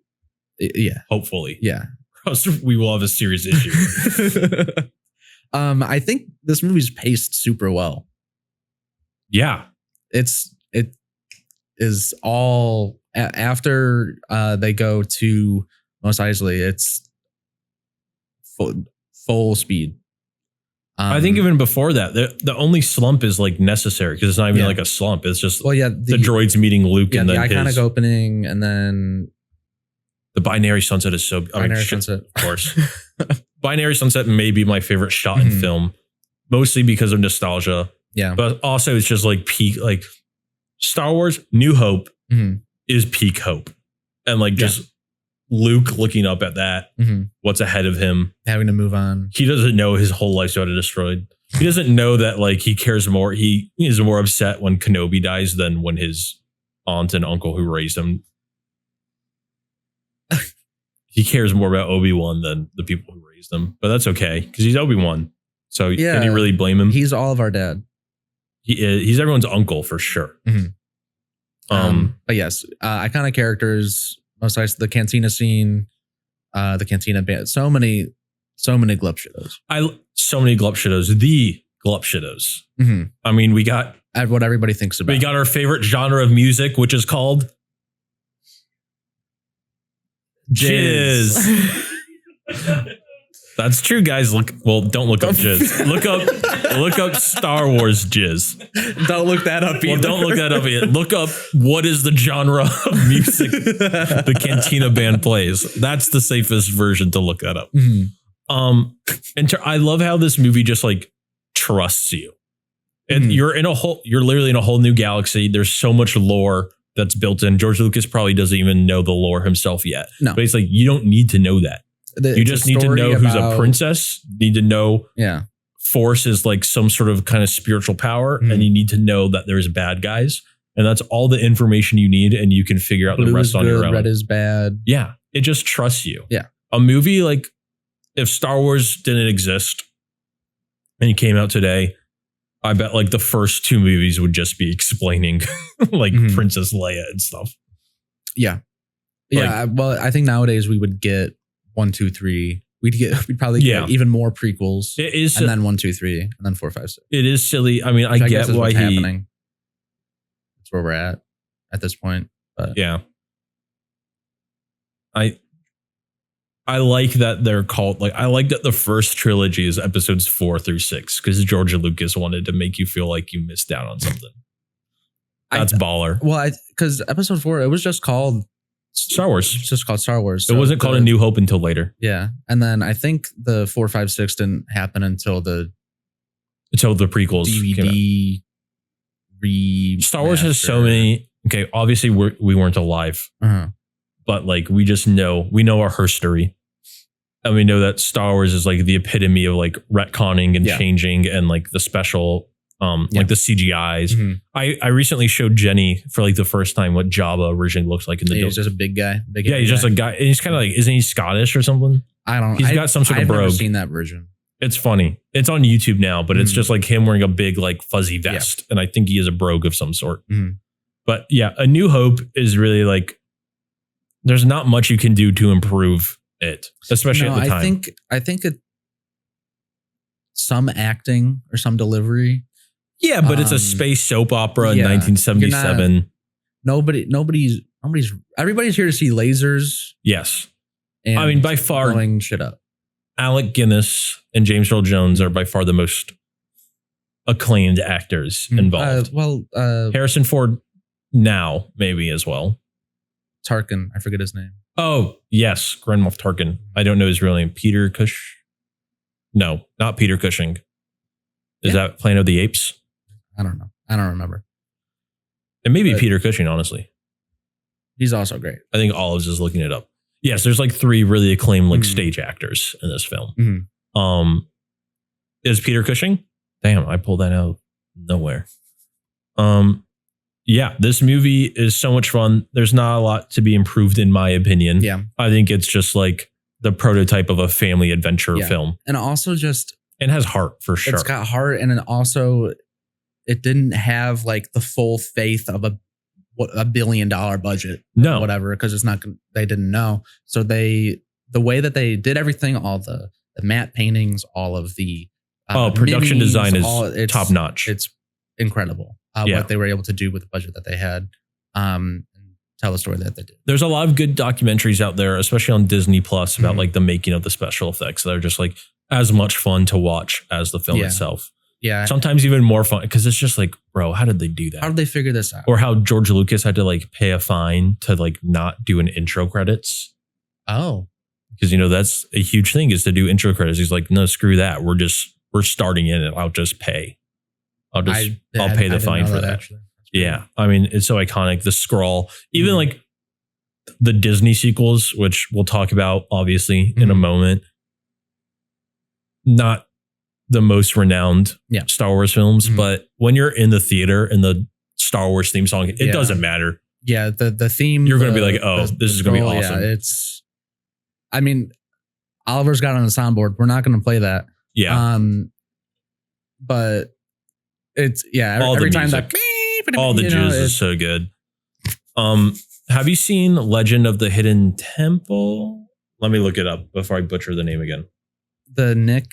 Yeah. Hopefully. Yeah. Or else we will have a serious issue. I think this movie's paced super well. Yeah. It is all after they go to Mos Eisley. It's full speed. I think even before that, the only slump is like necessary because it's not even like a slump. It's just the droids meeting Luke and then the iconic opening, and then the binary sunset is so. Sunset, of course. Binary sunset may be my favorite shot in film, mostly because of nostalgia. Yeah, but also it's just like peak, like Star Wars New Hope is peak hope, and like just Luke looking up at that, what's ahead of him, having to move on. He doesn't know his whole life's about to destroyed. He doesn't know that like he cares more. He is more upset when Kenobi dies than when his aunt and uncle who raised him. He cares more about Obi-Wan than the people who raised him, but that's okay because he's Obi-Wan. So can you really blame him? He's all of our dad. He's everyone's uncle for sure. But yes, iconic characters. Most nice the cantina scene, the cantina band. So many Glup Shittos. So many Glup Shittos. The Glup Shittos. I mean, we got what everybody thinks about. We got our favorite genre of music, which is called jizz. That's true, guys. Don't look up jizz. Look up Star Wars jizz. Don't look that up. Well, don't look that up yet. Look up what is the genre of music the Cantina band plays. That's the safest version to look that up. I love how this movie just like trusts you. And you're literally in a whole new galaxy. There's so much lore that's built in. George Lucas probably doesn't even know the lore himself yet. No. But he's like, you don't need to know that. You just need to know who's a princess. Need to know Force is like some sort of kind of spiritual power, and you need to know that there's bad guys, and that's all the information you need, and you can figure out the rest on your own. Red is bad. Yeah, it just trusts you. Yeah, a movie like if Star Wars didn't exist and it came out today, I bet like the first two movies would just be explaining like Princess Leia and stuff. Yeah, well, I think nowadays we would get 1, 2, 3. We'd probably get even more prequels. It is, and then 1, 2, 3, and then 4, 5, 6. It is silly. I mean, I get why happening. That's where we're at this point. But yeah, I like that they're called like. I like that the first trilogy is episodes 4 through 6 because George Lucas wanted to make you feel like you missed out on something. That's baller. Well, because episode 4, it was just called Star Wars. It's just called Star Wars. So it wasn't called A New Hope until later. Yeah. And then I think the 4, 5, 6 didn't happen until the prequels DVD Star Wars has so many. Okay, obviously we weren't alive, but like we know our history, and we know that Star Wars is like the epitome of like retconning and changing and like the special. Like the CGIs. I recently showed Jenny for like the first time what Jabba originally looks like in the. He's just a big guy. He's just a guy. And he's kind of like, isn't he Scottish or something? I don't. He's got some sort of brogue. I've never seen that version. It's funny. It's on YouTube now, but it's just like him wearing a big like fuzzy vest, and I think he is a brogue of some sort. But yeah, A New Hope is really like there's not much you can do to improve it, especially at the time. I think some acting or some delivery. Yeah, but it's a space soap opera in 1977. Everybody's here to see lasers. Yes. And I mean, by far, blowing shit up. Alec Guinness and James Earl Jones are by far the most acclaimed actors involved. Harrison Ford now, maybe as well. Tarkin, I forget his name. Oh, yes, Grand Moff Tarkin. I don't know his real name. Peter Cush? No, not Peter Cushing. Is that Planet of the Apes? I don't know. I don't remember. It may be Peter Cushing, honestly. He's also great. I think Olives is looking it up. Yes, there's like 3 really acclaimed like stage actors in this film. Is Peter Cushing? Damn, I pulled that out of nowhere. Yeah, this movie is so much fun. There's not a lot to be improved in my opinion. Yeah. I think it's just like the prototype of a family adventure film. And also just... It has heart for sure. It's got heart, and then also it didn't have like the full faith of a $1 billion budget. No. Whatever, because it's not, they didn't know. So the way that they did everything, all the matte paintings, all of the production design is top notch. It's incredible what they were able to do with the budget that they had. And tell the story that they did. There's a lot of good documentaries out there, especially on Disney Plus, about like the making of the special effects. They're just like as much fun to watch as the film itself. Yeah. Sometimes even more fun because it's just like, bro, how did they do that? How did they figure this out? Or how George Lucas had to like pay a fine to like not do an intro credits. Oh. Because, that's a huge thing is to do intro credits. He's like, no, screw that. We're starting in it. I'll just pay. I'll pay the fine for that. Actually. Yeah. I mean, it's so iconic. The scroll, even like the Disney sequels, which we'll talk about obviously in a moment. Not the most renowned Star Wars films, but when you're in the theater and the Star Wars theme song, it doesn't matter. Yeah, the theme. You're going to be like, oh, this is going to be awesome. Yeah, I mean, Oliver's got it on the soundboard. We're not going to play that. Yeah. But it's, all every the time music, that. All the jizz is so good. Have you seen Legend of the Hidden Temple? Let me look it up before I butcher the name again. The Nick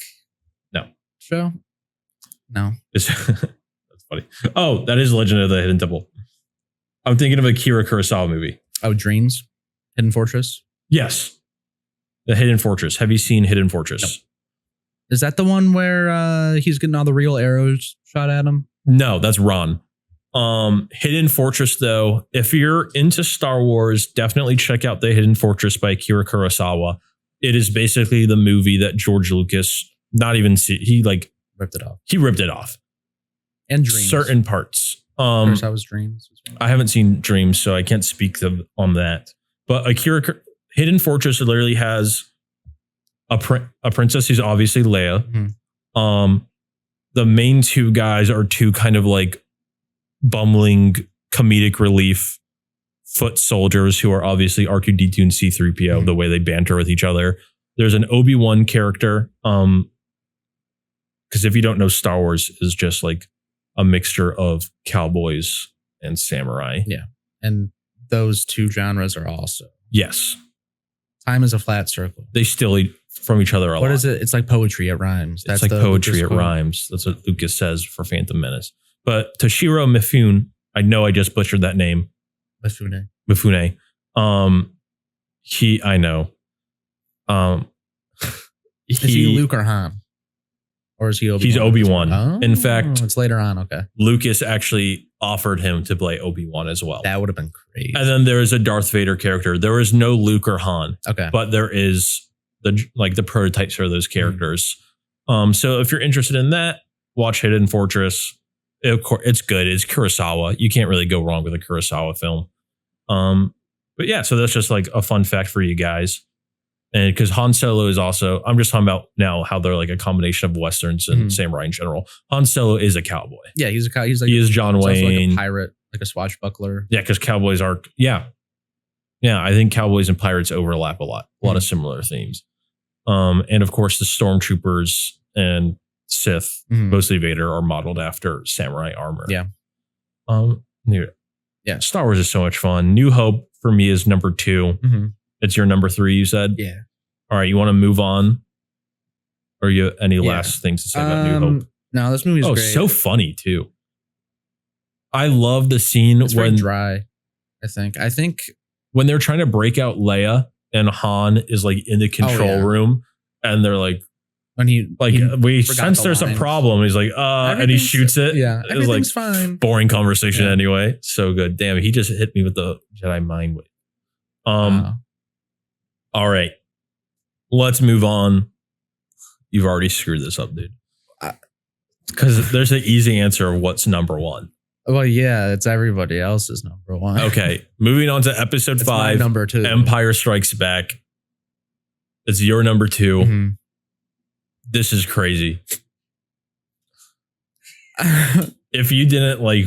show? No. That's funny. Oh, that is Legend of the Hidden Temple. I'm thinking of a Akira Kurosawa movie. Oh, Dreams? Hidden Fortress? Yes. The Hidden Fortress. Have you seen Hidden Fortress? Is that the one where he's getting all the real arrows shot at him? No, that's Ron. Hidden Fortress, though, if you're into Star Wars, definitely check out The Hidden Fortress by Akira Kurosawa. It is basically the movie that George Lucas, he Ripped it off. He ripped it off. And Dreams. Certain parts. Kurosawa's Dreams. I haven't seen Dreams, so I can't speak on that. But Hidden Fortress literally has a princess who's obviously Leia. Mm-hmm. The main two guys are two kind of like bumbling comedic relief foot soldiers who are obviously R2-D2 and C-3PO, Mm-hmm. the way they banter with each other. There's an Obi-Wan character. Because if you don't know, Star Wars is just like a mixture of cowboys and samurai. Yeah. And those two genres are also. Yes. Time is a flat circle. They still eat from each other a lot. What is it? It's like poetry. It rhymes. It's like poetry. It rhymes. That's what Lucas says for Phantom Menace. But Toshiro Mifune, I know I just butchered that name. Mifune. I know. Is he Luke or Han? Or is he Obi-Wan? He's Obi-Wan. Oh, In fact, it's later on. Okay. Lucas actually offered him to play Obi-Wan as well. That would have been crazy. And then there is a Darth Vader character. There is no Luke or Han. Okay. But there is the prototypes for those characters. So if you're interested in that, watch Hidden Fortress. Of course, it's good. It's Kurosawa. You can't really go wrong with a Kurosawa film. But yeah, so that's just like a fun fact for you guys. And because Han Solo is also, I'm just talking about now how they're like a combination of Westerns and samurai in general. Han Solo is a cowboy. Yeah, he is John Wayne. Like a pirate, like a swashbuckler. Yeah, because cowboys are, yeah. I think cowboys and pirates overlap a lot of similar themes. And of course, the stormtroopers and Sith, mostly Vader, are modeled after samurai armor. Yeah. Yeah. Star Wars is so much fun. New Hope for me is number 2. Mm-hmm. It's your number 3, you said? Yeah. All right, you want to move on? Or you any last things to say about New Hope? No, this movie is great. So funny too. I love the scene It's very dry, I think when they're trying to break out Leia and Han is like in the control room and they're like, when we sense there's a problem. He's like, and he shoots it. Yeah, it was like fine. Boring conversation anyway. So good. Damn, he just hit me with the Jedi mind wave. All right, let's move on. You've already screwed this up, dude. Because there's an easy answer of what's number 1. Well, yeah, it's everybody else's number 1. Okay, moving on to episode 5, number 2. Empire Strikes Back. It's your number 2. Mm-hmm. This is crazy. If you didn't play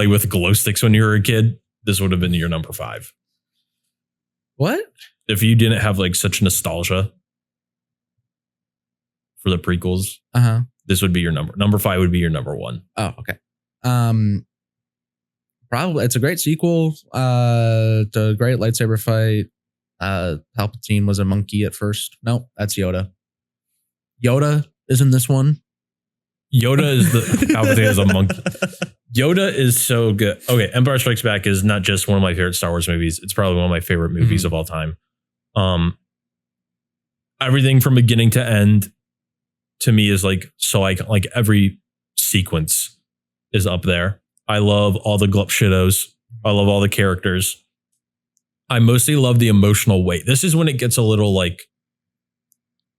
with glow sticks when you were a kid, this would have been your number 5. What? If you didn't have such nostalgia for the prequels, this would be your number 5 would be your number 1. Oh, okay. Probably it's a great sequel. It's a great lightsaber fight. Palpatine was a monkey at first. No, that's Yoda. Yoda is in this one. Yoda is Palpatine is a monkey. Yoda is so good. Okay, Empire Strikes Back is not just one of my favorite Star Wars movies. It's probably one of my favorite movies of all time. Everything from beginning to end to me is like every sequence is up there. I love all the Glup Shittos. I love all the characters. I mostly love the emotional weight. This is when it gets a little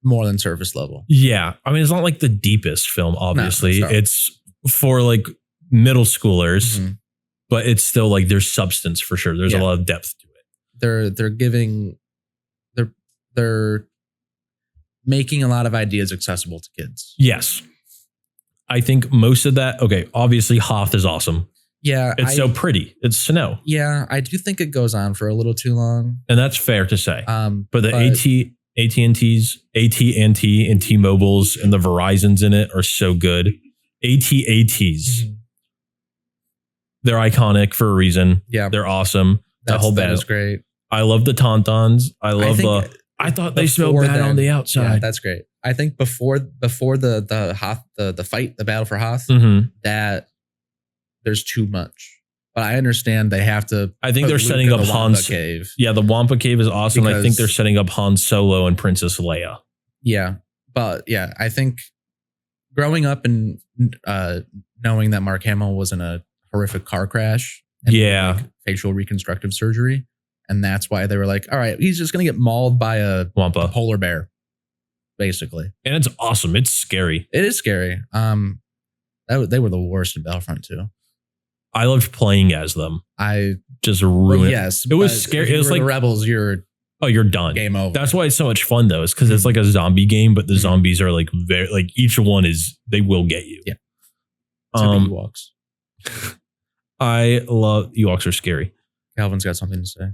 more than surface level. Yeah. I mean, it's not like the deepest film, obviously. No, it's for middle schoolers, but it's still there's substance for sure. There's a lot of depth to it. They're making a lot of ideas accessible to kids. Yes. I think most of that, obviously Hoth is awesome. Yeah. It's so pretty. It's snow. Yeah. I do think it goes on for a little too long. And that's fair to say. But the AT&T's and T-Mobiles and the Verizons in it are so good. AT&T's. They're iconic for a reason. Yeah. They're awesome. That is great. I love the Tauntauns. I thought they smelled bad on the outside. Yeah, that's great. I think before the Hoth, the fight, the battle for Hoth, that there's too much. But I understand they have to. I think they're setting up Han's cave. Yeah, the Wampa cave is awesome. I think they're setting up Han Solo and Princess Leia. Yeah. But yeah, I think growing up and knowing that Mark Hamill was in a horrific car crash and Yeah. like facial reconstructive surgery. And that's why they were like, all right, he's just going to get mauled by a Wampa. polar bear, basically. And it's awesome. It's scary. It is scary. They were the worst in Battlefront 2. I loved playing as them. I Just ruined. yes, It was but scary. if you It was were the like- rebels. You're Oh, you're done. game over. That's why it's so much fun though. Is because it's like a zombie game, but the zombies are like very like each one is they will get you. Yeah. Ewoks. I love Ewoks are scary. Calvin's got something to say.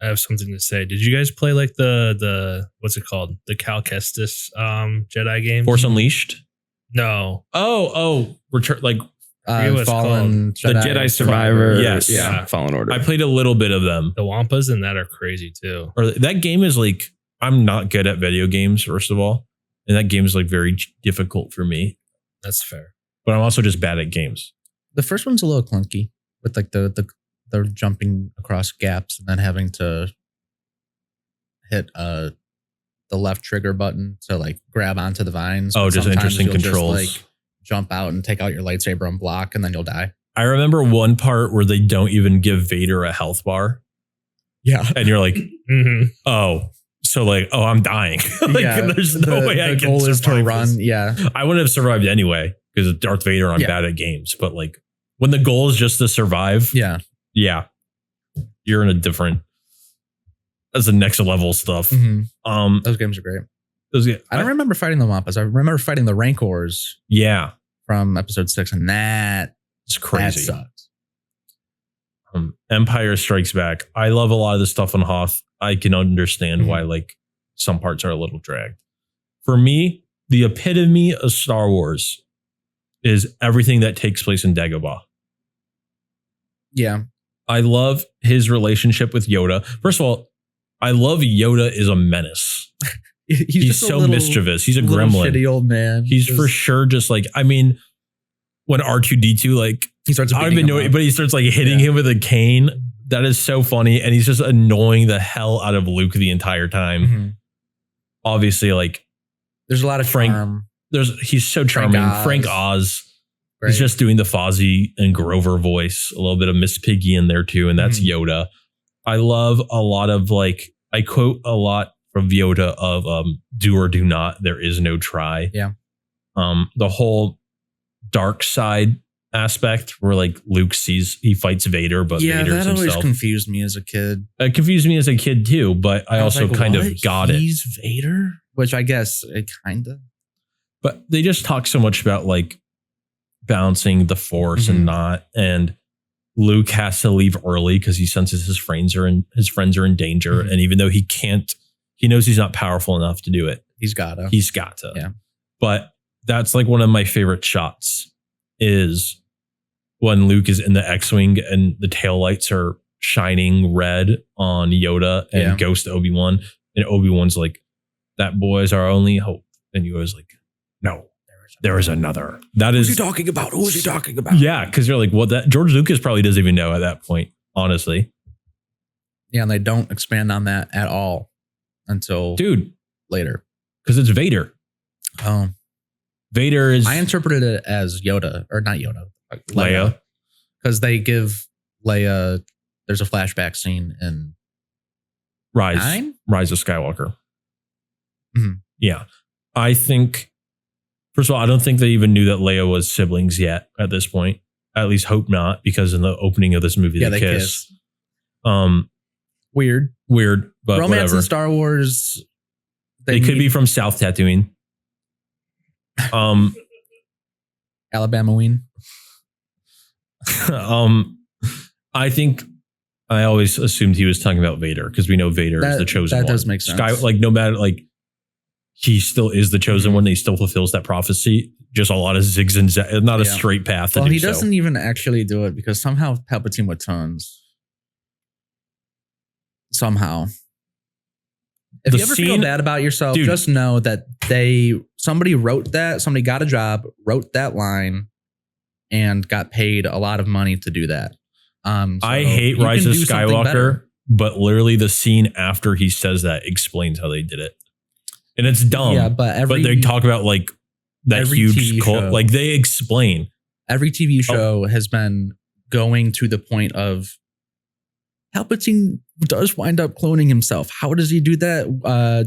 I have something to say. Did you guys play like the what's it called? The Cal Kestis Jedi game? Force Unleashed. No. Return like forget what it's Fallen The Jedi Survivor. Yes. Yeah. Fallen Order. I played a little bit of them. The Wampas in that are crazy too. Or that game is like I'm not good at video games first of all, and that game is like very difficult for me. That's fair. But I'm also just bad at games. The first one's a little clunky with like the jumping across gaps and then having to hit the left trigger button to like grab onto the vines. Oh, But just sometimes interesting you'll controls. Just, like jump out and take out your lightsaber and block, and then you'll die. I remember one part where they don't even give Vader a health bar, Yeah. and you're like, Mm-hmm. oh, so like, oh, I'm dying. Like, there's no way I the can goal is to survive run. this. Yeah. I wouldn't have survived anyway because of Darth Vader. I'm Yeah. bad at games, but like when the goal is just to survive, Yeah. you're in a different. That's the next level stuff. Mhm. Those games are great. I don't remember fighting the Wampas. I remember fighting the Rancors Yeah, from episode 6, and that it's crazy. sucks. Empire Strikes Back. I love a lot of the stuff on Hoth. I can understand Mhm. why like some parts are a little dragged. For me, the epitome of Star Wars is everything that takes place in Dagobah. Yeah. I love his relationship with Yoda. First of all, I love Yoda is a menace. He's just a so little- mischievous. He's a little gremlin. shitty old man. He's Just- for sure just like, I mean, when R2D2 like He starts. I don't beating even know, him up. but he starts like hitting him with a cane. That is so funny. And he's just annoying the hell out of Luke the entire time. Mhm. Obviously, like There's a lot of Frank- charm. he's so charming. Oz. Frank Oz. Great. He's just doing the Fozzie and Grover voice, a little bit of Miss Piggy in there too. And that's Yoda. I love a lot of like, I quote a lot from Yoda of do or do not. There is no try. Yeah. The whole dark side aspect where like Luke he fights Vader, but yeah, Vader's that always himself. confused me as a kid. It confused me as a kid too, but I was also like, kind what? of got it. He's Vader, which I guess it kind of. But they just talk so much about like balancing the force and not, and Luke has to leave early because he senses his friends are in danger. And even though he can't, he knows he's not powerful enough to do it. He's gotta. He's got to. Yeah. But that's like one of my favorite shots is when Luke is in the X-Wing and the taillights are shining red on Yoda and Ghost Obi-Wan. And Obi-Wan's like, that boy is our only hope. And Yoda's like, no, there is another. That is. Who's he talking about? Who's he talking about? Yeah, because you're like, what that George Lucas probably doesn't even know at that point, honestly. Yeah, and they don't expand on that at all until Dude, later. because it's Vader. Oh, Vader is I interpreted it as Yoda, or not Yoda, Leia. because they give Leia. There's a flashback scene in Rise 9. of Skywalker. Mhm. Yeah. I think, first of all, I don't think they even knew that Leia was siblings yet at this point. At least hope not, because in the opening of this movie, they kiss. Weird, But romance whatever. in Star Wars. They could be from South Tatooine. Alabama Ween. I think I always assumed he was talking about Vader because we know Vader is the chosen one. That does make sense. Like no matter like he still is the chosen one. He still fulfills that prophecy. Just a lot of zigs and zags, not a straight path. Well, to he do doesn't so. even actually do it because somehow Palpatine returns. Somehow. If The you ever feel scene- bad about yourself, Dude. just know that somebody wrote that, somebody got a job, wrote that line, and got paid a lot of money to do that. I So hate you Rise can of do something Skywalker, better. but literally the scene after he says that explains how they did it. and it's dumb. Yeah, but they talk about like that every huge TV cult. show- Like they explain. every TV show has been going to the point of Palpatine does wind up cloning himself. How does he do that?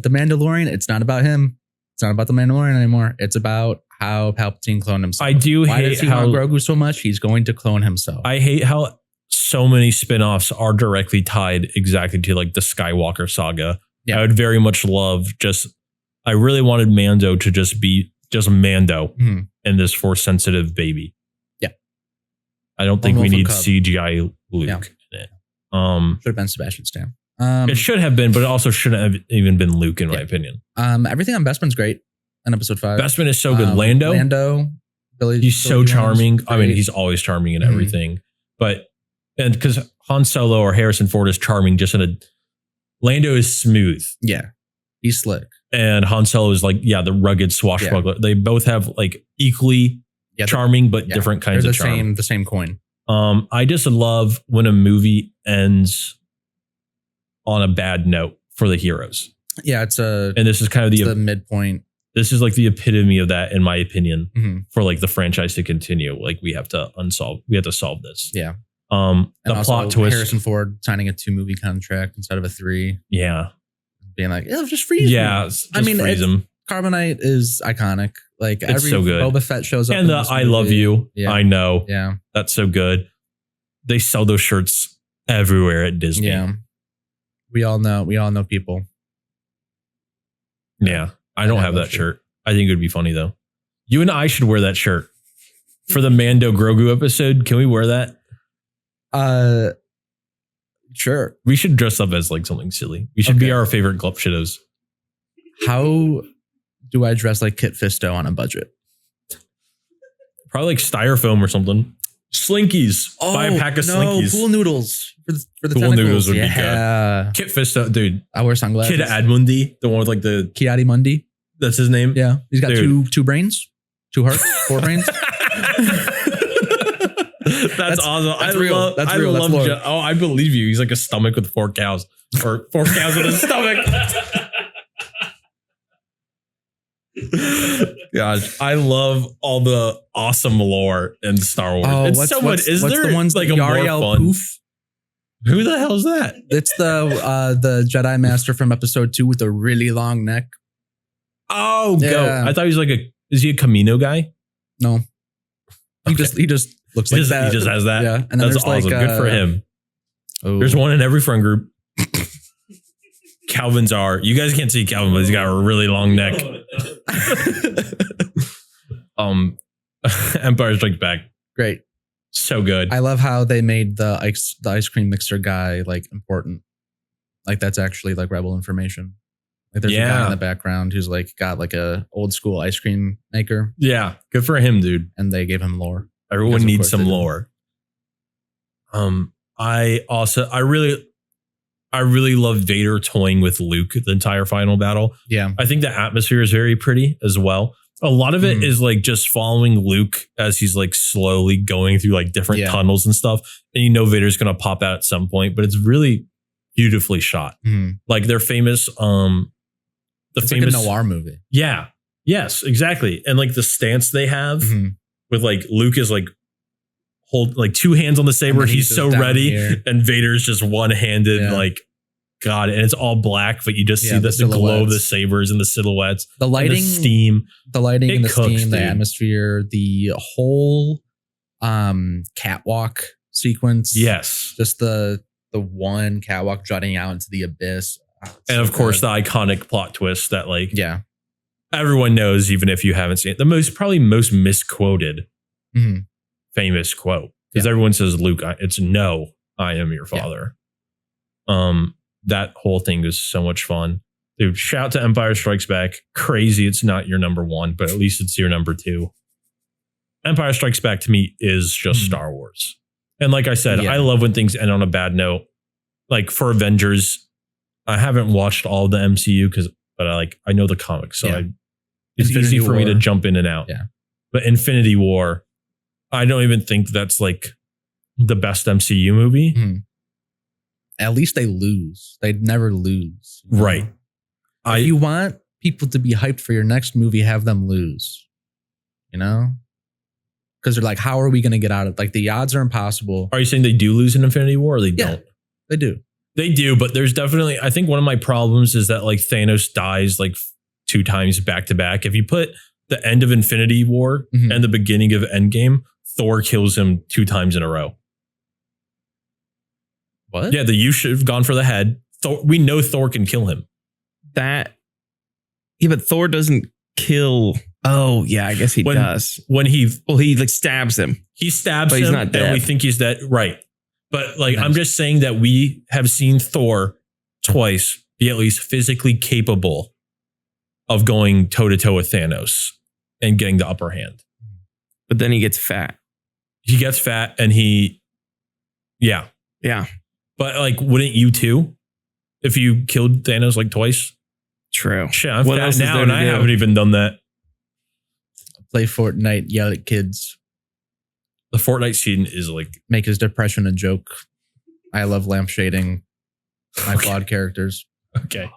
The Mandalorian, it's not about him. It's not about the Mandalorian anymore. It's about how Palpatine cloned himself. I do Why hate does he how want Grogu so much? He's going to clone himself. I hate how so many spin-offs are directly tied exactly to like the Skywalker saga. Yeah. I would very much love I really wanted Mando to just be just Mando Mhm. and this force sensitive baby. Yeah. I don't think we Wolf and need Cub. CGI Luke Yeah. in it. Should have been Sebastian Stan. It should have been, but it also shouldn't have even been Luke, in my Yeah. opinion. Everything on Bespin's great in episode 5. Bestman is so good. Lando, Billy, he's so Billy Jones, charming. I mean, great. he's always charming in Mhm. everything. And because Han Solo or Harrison Ford is charming, Lando is smooth. Yeah, he's slick. And Han Solo is like, the rugged swashbuckler. They both have like equally Yeah, charming, but yeah. different kinds They're of charm. the same coin. I just love when a movie ends on a bad note for the heroes. Yeah, it's And this is kind of the midpoint. this is like the epitome of that, in my opinion, Mhm. for like the franchise to continue. Like we have to solve this. Yeah. The And also plot twist. Harrison Ford signing a 2-movie contract instead of a 3, Yeah. being like, "Yeah, just freeze." Yeah. me." Just I mean, freeze it's- them. Carbonite is iconic. Like It's every so good. Boba Fett shows up, And in the this I love movie. you. Yeah. I know. Yeah, That's so good. They sell those shirts everywhere at Disney. yeah. We all know people. Yeah. I don't I have have that that shirt. I think it would be funny though. You and I should wear that shirt for the Mando Grogu episode. Can we wear that? Sure. We should dress up as like something silly. We should be Okay. our favorite Glup Shittos. How do I dress like Kit Fisto on a budget? Probably like styrofoam or something. Slinkies. Buy a pack of Slinkies. Pool noodles for the Pool tentacles. noodles would be good. Yeah. Kit Fisto, dude. I wear sunglasses. Kid Admundi, the one with like the Kiadi Mundi. that's his name. Yeah. He's got Dude. two brains, 2 hearts, 4 brains. That's awesome. that's real. That's real. That's lore. I believe you. He's like a stomach with 4 cows, or 4 cows with a stomach. Gosh, I love all the awesome lore in Star Wars. It's so much. Is there the ones like that a more Yariel fun? Poof? Who the hell is that? It's the Jedi Master from episode 2 with the really long neck. Oh, Yeah. go! I thought he was is he a Camino guy? No. He Okay. just looks He like just, that. he just has that. Yeah. And then That's there's awesome. like Good for him. Oh. There's one in every friend group. Calvin's are. You guys can't see Calvin, but he's got a really long neck. Empire Strikes Back. Great. So good. I love how they made the ice cream mixer guy like important. Like that's actually like rebel information. Like there's a guy Yeah. in the background who's like got like a old school ice cream maker, Yeah. Good for him, dude. and they gave him lore. Everyone Because of needs course some they do. lore. I really love Vader toying with Luke the entire final battle. Yeah. I think the atmosphere is very pretty as well. A lot of it Mhm. is like just following Luke as he's like slowly going through like different Yeah. tunnels and stuff. And you know Vader's gonna pop out at some point, but it's really beautifully shot. Mhm. Like their famous It's like a noir movie. Yeah. Yes, exactly. And like the stance they have Mhm. with like Luke is like hold like 2 hands on the saber. And then He's just so down ready. here. And Vader's just one-handed, Yeah. like God, and it's all black, but you just Yeah, see the the glow of the silhouettes. sabers and the silhouettes, The and lighting, the steam. It and the cooks, steam, the dude. atmosphere, the whole catwalk sequence. Yes. Just the one catwalk jutting out into the abyss. Oh, it's And so of course, good. the iconic plot twist that like Yeah. everyone knows, even if you haven't seen it. The most misquoted Mhm. famous quote. Because Yeah. everyone says, Luke, it's no, I am your Yeah. father. That whole thing is so much fun. Dude, shout to Empire Strikes Back. Crazy it's not your number 1, but at least it's your number 2. Empire Strikes Back to me is just Mhm. Star Wars. And like I said, Yeah. I love when things end on a bad note. Like for Avengers, I haven't watched all of the MCU but I know the comics. So Yeah. it's Infinity easy for me to War. jump in and out. Yeah. But Infinity War, I don't even think that's like the best MCU movie. Mhm. At least they lose. They'd never lose. Right. If you want people to be hyped for your next movie, have them lose. You know? Because they're like, how are we going to get out of it? Like, the odds are impossible. Are you saying they do lose in Infinity War or they don't? They do. They do, but there's definitely, I think one of my problems is that like Thanos dies like 2 times back to back. If you put the end of Infinity War and the beginning of Endgame, Thor kills him 2 times in a row. What? Yeah, you should have gone for the head. Thor, we know Thor can kill him. But Thor doesn't kill. Oh, yeah, I guess he does. When he like stabs him. He stabs but him he's not dead. and we think he's dead. Right. But like, I'm just saying that we have seen Thor twice be at least physically capable of going toe to toe with Thanos and getting the upper hand. But then he gets fat. He gets fat and yeah. But like, wouldn't you too? If you killed Thanos like twice? True. Shit, I'm fat now and I haven't even done that. Play Fortnite, yell at kids. The Fortnite scene is like... Make his depression a joke. I love lampshading my flawed characters. Okay.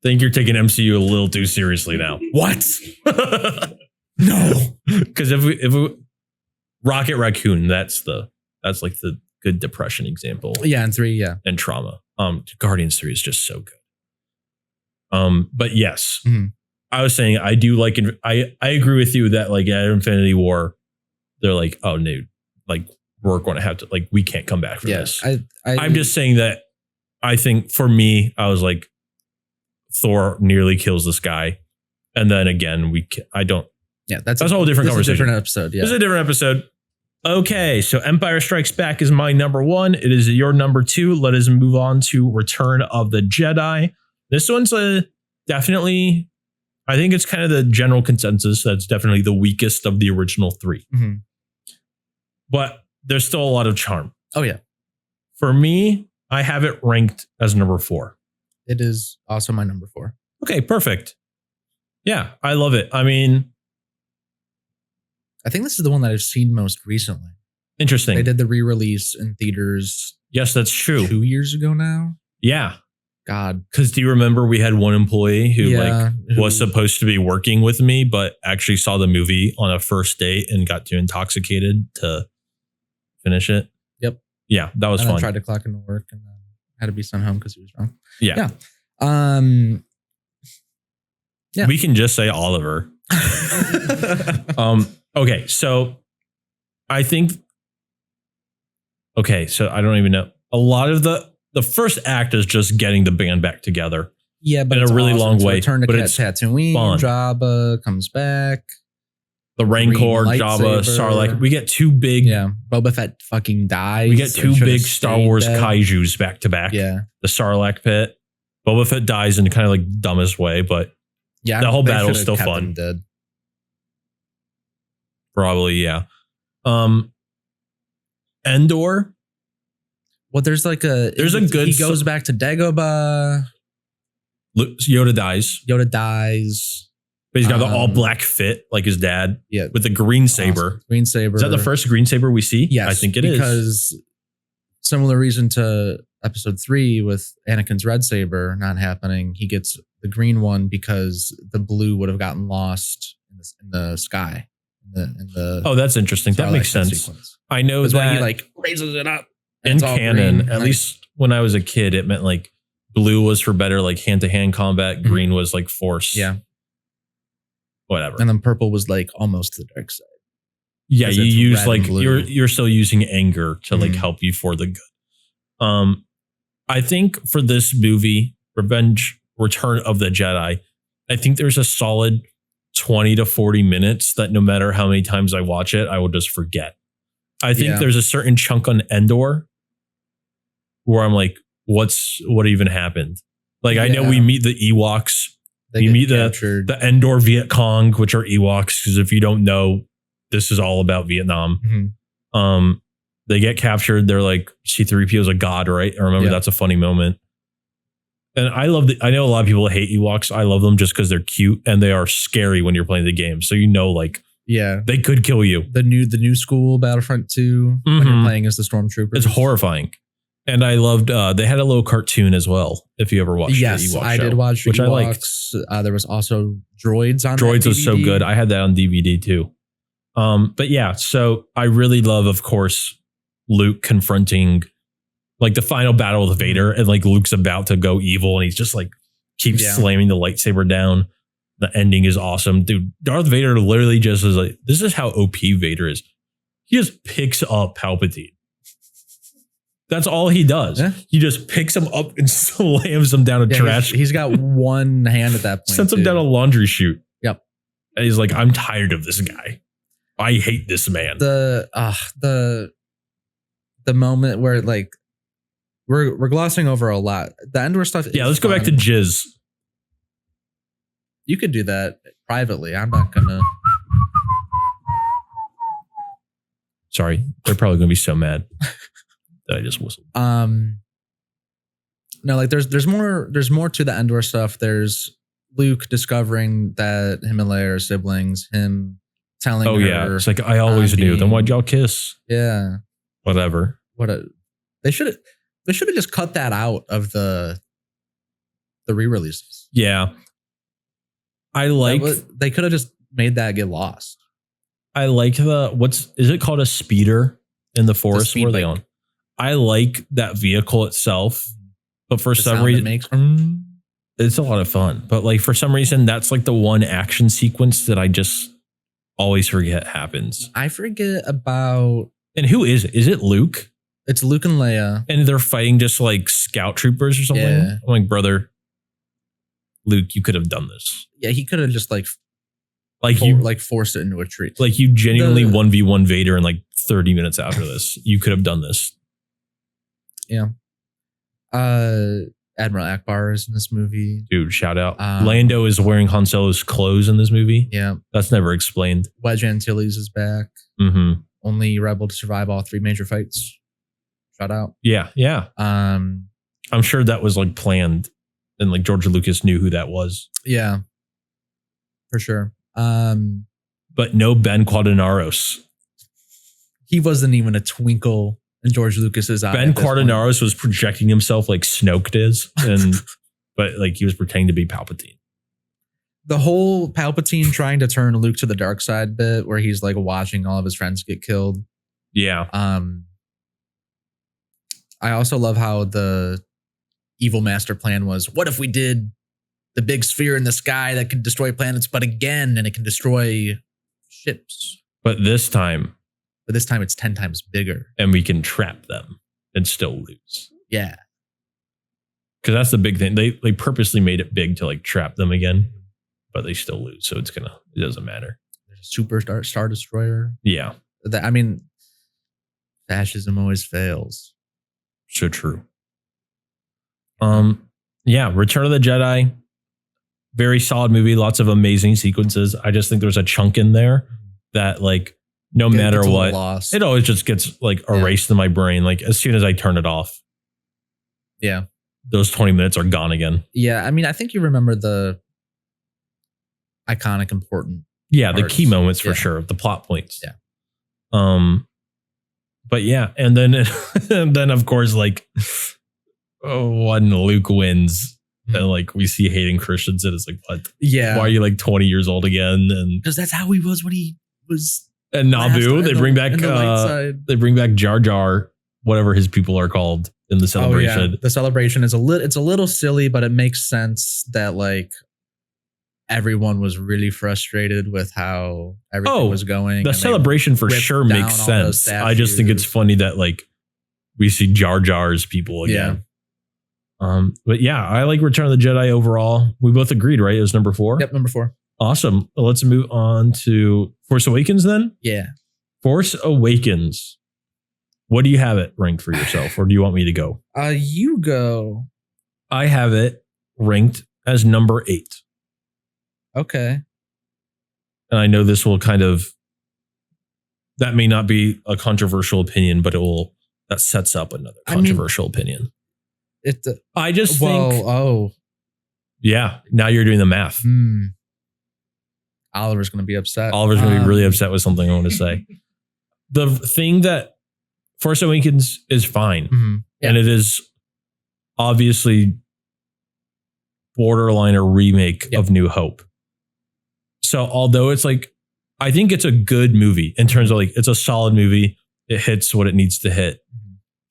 Think you're taking MCU a little too seriously now. What? No. Because if we Rocket Raccoon, that's like the good depression example. Yeah, and 3, yeah. And trauma. Guardians 3 is just so good. But yes. I was saying I do like I agree with you that like at Infinity War, they're like, oh no, like we're going to have to like we can't come back from this. I'm just saying that I think for me, I was like, Thor nearly kills this guy, and then again I don't. Yeah, that's a whole different conversation. A different episode. Yeah, this is a different episode. Okay, so Empire Strikes Back is my number 1. It is your number 2. Let us move on to Return of the Jedi. This one's definitely. I think it's kind of the general consensus that's definitely the weakest of the original 3. But there's still a lot of charm. Oh, yeah. For me, I have it ranked as number 4. It is also my number 4. Okay, perfect. Yeah, I love it. I mean, I think this is the one that I've seen most recently. Interesting. They did the re-release in theaters. Yes, that's true. 2 years ago now. Yeah. God. Because do you remember we had one employee who was supposed to be working with me, but actually saw the movie on a first date and got too intoxicated to finish it? Yep. Yeah, that was fun. I tried to clock into work and had to be sent home because he was drunk. Yeah. We can just say Oliver. Okay, so I think. Okay, so I don't even know. A lot of the first act is just getting the band back together. Yeah, but in a really long way. Return to but it's Tatooine. Fun. Jabba comes back. The Rancor, Jabba, Sarlacc. We get 2 big. Yeah, Boba Fett fucking dies. We get 2 big Star Wars kaijus back to back. Yeah, the Sarlacc pit. Boba Fett dies in kind of like dumbest way, but yeah, the whole battle is still fun. Dead. Probably, yeah. Endor. Well, there's a good. He goes back to Dagobah. Yoda dies. But he's got the all black fit like his dad. Yeah, with the green saber. Awesome. Green saber. Is that the first green saber we see? Yes, I think it is. Because similar reason to episode 3 with Anakin's red saber not happening, he gets the green one because the blue would have gotten lost in the sky. Oh, that's interesting. That makes sense. Sequence. I know that's that why he raises it up. In canon, at least when I was a kid, it meant like blue was for better like hand-to-hand combat, green was like force. Yeah. Whatever. And then purple was like almost the dark side. Yeah, you use like you're still using anger to like help you for the good. I think for this movie, Return of the Jedi, I think there's a solid 20 to 40 minutes that no matter how many times I watch it, I will just forget. I think there's a certain chunk on Endor where I'm like, what even happened? Like, I know we meet the Ewoks. We meet the Endor Viet Cong, which are Ewoks. Because if you don't know, this is all about Vietnam. They get captured. They're like, C-3PO is a god, right? I remember that's a funny moment. And I know a lot of people hate Ewoks. I love them just because they're cute and they are scary when you're playing the game. So like, they could kill you. The new school Battlefront 2 when you're playing as the stormtroopers. It's horrifying. And I loved, they had a little cartoon as well. If you ever watched yes, the Ewok I show, did watch which Ewoks. I liked. There was also Droids on Droids that was so DVD. good. I had that on DVD too. But yeah, so I really love, of course, Luke confronting like the final battle with Vader, and like Luke's about to go evil, and he's just like keeps slamming the lightsaber down. The ending is awesome, dude. Darth Vader literally just is like, this is how OP Vader is. He just picks up Palpatine. That's all he does. Yeah. He just picks him up and slams him down a trash. He's got one hand at that point. Sends him down a laundry chute. Yep. And he's like, I'm tired of this guy. I hate this man. The moment where like we're glossing over a lot. The Endor stuff. Yeah, let's go back to Jizz. You could do that privately. I'm not gonna. Sorry, they're probably gonna be so mad that I just whistled. No, like there's more to the Endor stuff. There's Luke discovering that him and Leia are siblings. Him telling her. Yeah, it's like I always knew. Then why'd y'all kiss? Yeah. Whatever. They should have just cut that out of the re-releases. Yeah. They could have just made that get lost. I like is it called a speeder in the forest? What are they on? I like that vehicle itself, but for some reason it's a lot of fun. But like for some reason, that's like the one action sequence that I just always forget happens. I forget about. And who is it? Is it Luke? It's Luke and Leia. And they're fighting just like scout troopers or something. Yeah. I'm like, brother, Luke, you could have done this. Yeah, he could have just forced it into a tree. Like you genuinely 1v1 Vader in like 30 minutes after this. You could have done this. Yeah. Admiral Akbar is in this movie. Dude, shout out. Lando is wearing Han Solo's clothes in this movie. Yeah. That's never explained. Wedge Antilles is back. Mm-hmm. Only rebel to survive all 3 major fights. Shout out. Yeah, yeah. I'm sure that was like planned, and like George Lucas knew who that was. Yeah, for sure. But no Ben Quadinaros. He wasn't even a twinkle in George Lucas's eye. Ben Quadinaros was projecting himself like Snoke is, but like he was pretending to be Palpatine. The whole Palpatine trying to turn Luke to the dark side bit, where he's like watching all of his friends get killed. Yeah. I also love how the evil master plan was, what if we did the big sphere in the sky that could destroy planets, but again, and it can destroy ships. But this time it's 10 times bigger. And we can trap them and still lose. Yeah. Because that's the big thing. They purposely made it big to like trap them again, but they still lose. So it doesn't matter. There's a super Star Destroyer. Yeah. Fascism always fails. So true. Yeah, Return of the Jedi. Very solid movie. Lots of amazing sequences. I just think there's a chunk in there that like no matter what, lost. It always just gets like erased in my brain. Like as soon as I turn it off. Yeah. Those 20 minutes are gone again. Yeah. I mean, I think you remember the iconic, important. Yeah, parts. the key moments for sure. The plot points. Yeah. But yeah, and then of course, like when Luke wins, and like we see Hayden Christensen is like, what? Yeah. Why are you like 20 years old again? And because that's how he was when he was. And Naboo, they bring back Jar Jar, whatever his people are called in the celebration. Oh, yeah. The celebration is it's a little silly, but it makes sense that like everyone was really frustrated with how everything was going. The celebration for sure makes sense. I just think it's funny that like we see Jar Jar's people again. Yeah. But yeah, I like Return of the Jedi overall. We both agreed, right? It was number 4. Yep, number 4. Awesome. Let's move on to Force Awakens then. Yeah. Force Awakens. What do you have it ranked for yourself, or do you want me to go? You go. I have it ranked as number 8. Okay. And I know this will that may not be a controversial opinion, but that sets up another controversial opinion. I just think. Yeah. Now you're doing the math. Oliver's going to be upset. Oliver's going to be really upset with something I want to say. The thing that Force Awakens is fine. Mm-hmm. And it is obviously borderline a remake of New Hope. So although it's like, I think it's a good movie in terms of like, it's a solid movie. It hits what it needs to hit.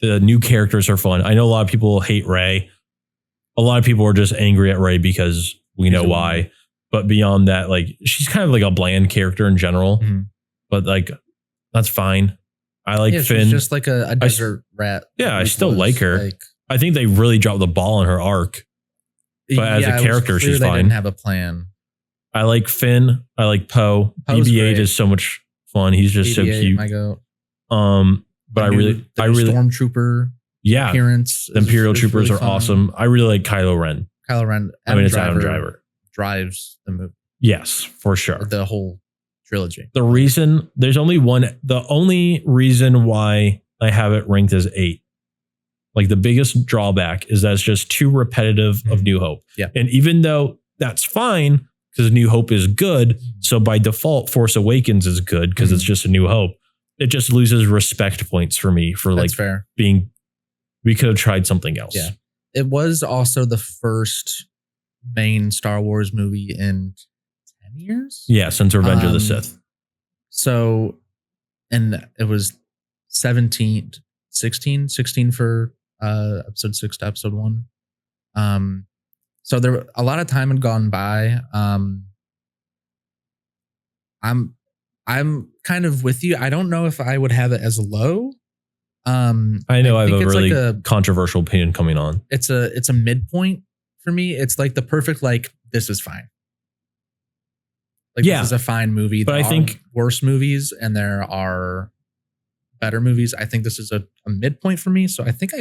The new characters are fun. I know a lot of people hate Rey. A lot of people are just angry at Rey because we know why. But beyond that, like, she's kind of like a bland character in general. But like, that's fine. I like Finn. She's just like a desert rat. Yeah, I still like her. Like, I think they really dropped the ball on her arc. But as a character, she's fine. They didn't have a plan. I like Finn. I like Poe. BB-8 is so much fun. He's just so cute. My goat. But I really Stormtrooper appearance. The Imperial Troopers are awesome. I really like Kylo Ren. It's Adam Driver drives the movie. Yes, for sure. The whole trilogy. The only reason why I have it ranked as 8, like the biggest drawback is that it's just too repetitive of New Hope. Yeah. And even though that's fine because New Hope is good, so by default Force Awakens is good because it's just a New Hope. It just loses respect points for me for That's like fair. We could have tried something else. Yeah. It was also the first main Star Wars movie in 10 years. Yeah, since Revenge of the Sith. So, and it was 16 for episode 6 to episode 1. So there a lot of time had gone by. I'm kind of with you. I don't know if I would have it as low. I know I have a really like controversial opinion coming on. It's a midpoint for me. It's like the perfect, like, this is fine. Like, this is a fine movie. But I think worse movies and there are better movies. I think this is a midpoint for me. So I think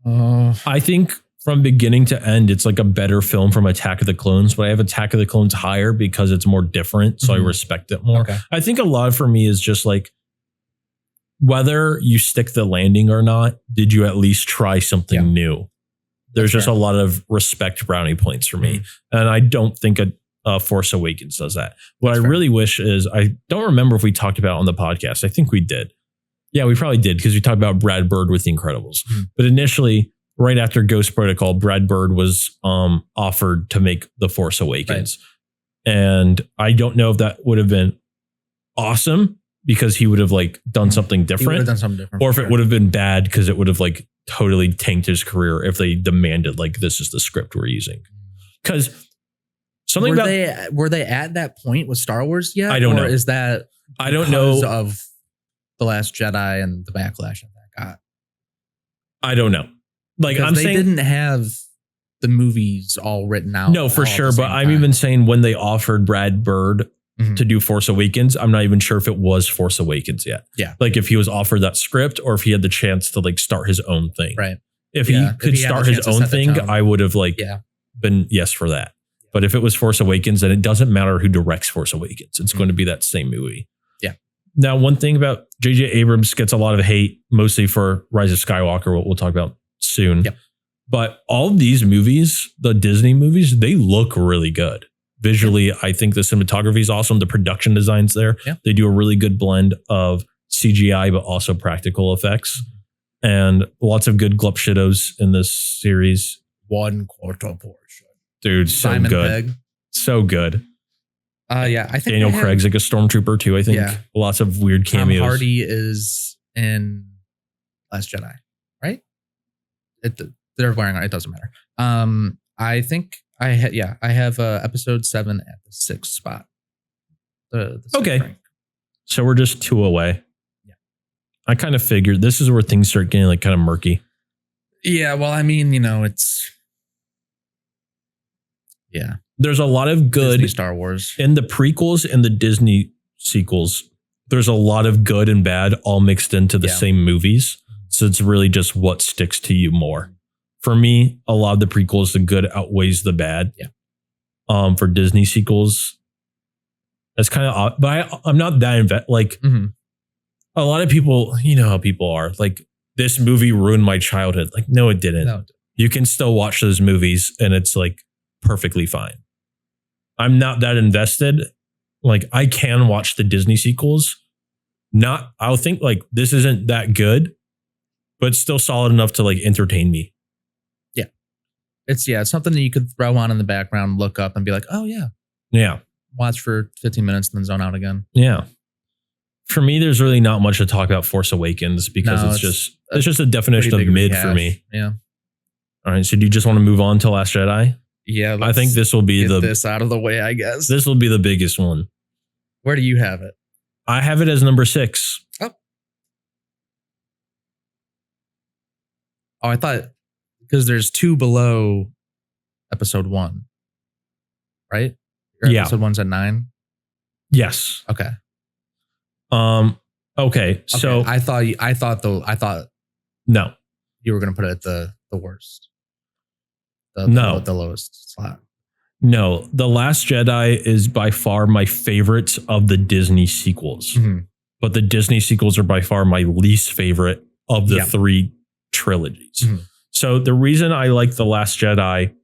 I think from beginning to end, it's like a better film from Attack of the Clones, but I have Attack of the Clones higher because it's more different. So I respect it more. Okay. I think a lot for me is just like, whether you stick the landing or not, did you at least try something new? There's just a lot of respect brownie points for me. And I don't think a Force Awakens does that. What I really wish is, I don't remember if we talked about it on the podcast. I think we did. Yeah, we probably did because we talked about Brad Bird with The Incredibles. But initially, right after Ghost Protocol, Brad Bird was offered to make The Force Awakens. And I don't know if that would have been awesome because he would have like done something different, or if it would have been bad because it would have like totally tanked his career if they demanded like, this is the script we're using. Because something were they at that point with Star Wars yet? I don't know. Is that I don't know of The Last Jedi and the backlash of that got? I don't know. Like, I'm saying, they didn't have the movies all written out. No, for sure. But I'm even saying when they offered Brad Bird to do Force Awakens, I'm not even sure if it was Force Awakens yet. Yeah. Like if he was offered that script or if he had the chance to like start his own thing. Right. If he could start his own thing, I would have like been yes for that. But if it was Force Awakens, then it doesn't matter who directs Force Awakens. It's going to be that same movie. Yeah. Now, one thing about J.J. Abrams gets a lot of hate, mostly for Rise of Skywalker, what we'll talk about soon. Yep. But all of these movies, the Disney movies, they look really good. Visually, I think the cinematography is awesome. The production design's there. Yeah. They do a really good blend of CGI, but also practical effects. And lots of good Glup Shittos in this series. 1/4 portion. Dude, so Simon good. Pegg. So good. Yeah, I think Daniel Craig's like a stormtrooper too, I think. Yeah. Lots of weird cameos. Tom Hardy is in Last Jedi, right? They're wearing it. It doesn't matter. I think I have episode 7 at the 6th spot. The okay. rank. So we're just 2 away. Yeah. I kind of figured this is where things start getting like kind of murky. Yeah, well, I mean, it's There's a lot of good Disney Star Wars in the prequels and the Disney sequels. There's a lot of good and bad all mixed into the same movies. So it's really just what sticks to you more. For me, a lot of the prequels, the good outweighs the bad. Yeah. For Disney sequels, that's kind of odd, but I'm not that a lot of people, you know how people are like, this movie ruined my childhood. Like, no, it didn't. No. You can still watch those movies and it's like perfectly fine. I'm not that invested. Like, I can watch the Disney sequels. I'll think like this isn't that good, but still solid enough to like entertain me. It's something that you could throw on in the background, look up and be like, oh yeah. Yeah. Watch for 15 minutes and then zone out again. Yeah. For me, there's really not much to talk about Force Awakens because it's just a definition of mid for me. Yeah. All right. So do you just want to move on to Last Jedi? Yeah. I think this will be this out of the way, I guess. This will be the biggest one. Where do you have it? I have it as number 6. Oh, I thought because there's 2 below episode 1, right? Yeah. Episode 1's at 9. Yes. Okay. Okay. So I thought no. you were gonna put it at the worst. The lowest slot. No, The Last Jedi is by far my favorite of the Disney sequels. Mm-hmm. But the Disney sequels are by far my least favorite of the 3 trilogies. Mm-hmm. So the reason I like The Last Jedi,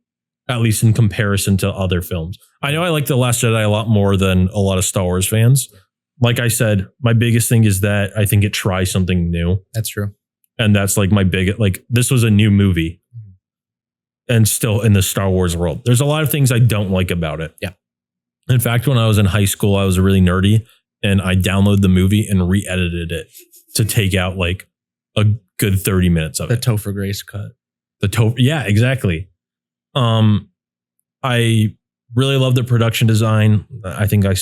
at least in comparison to other films, I know I like The Last Jedi a lot more than a lot of Star Wars fans. Like I said, my biggest thing is that I think it tries something new. That's true. And that's like my big, like this was a new movie and still in the Star Wars world. There's a lot of things I don't like about it. Yeah. In fact, when I was in high school, I was really nerdy and I downloaded the movie and re-edited it to take out like a good 30 minutes of the it. Topher Grace cut. Yeah, exactly. I really love the production design. I think I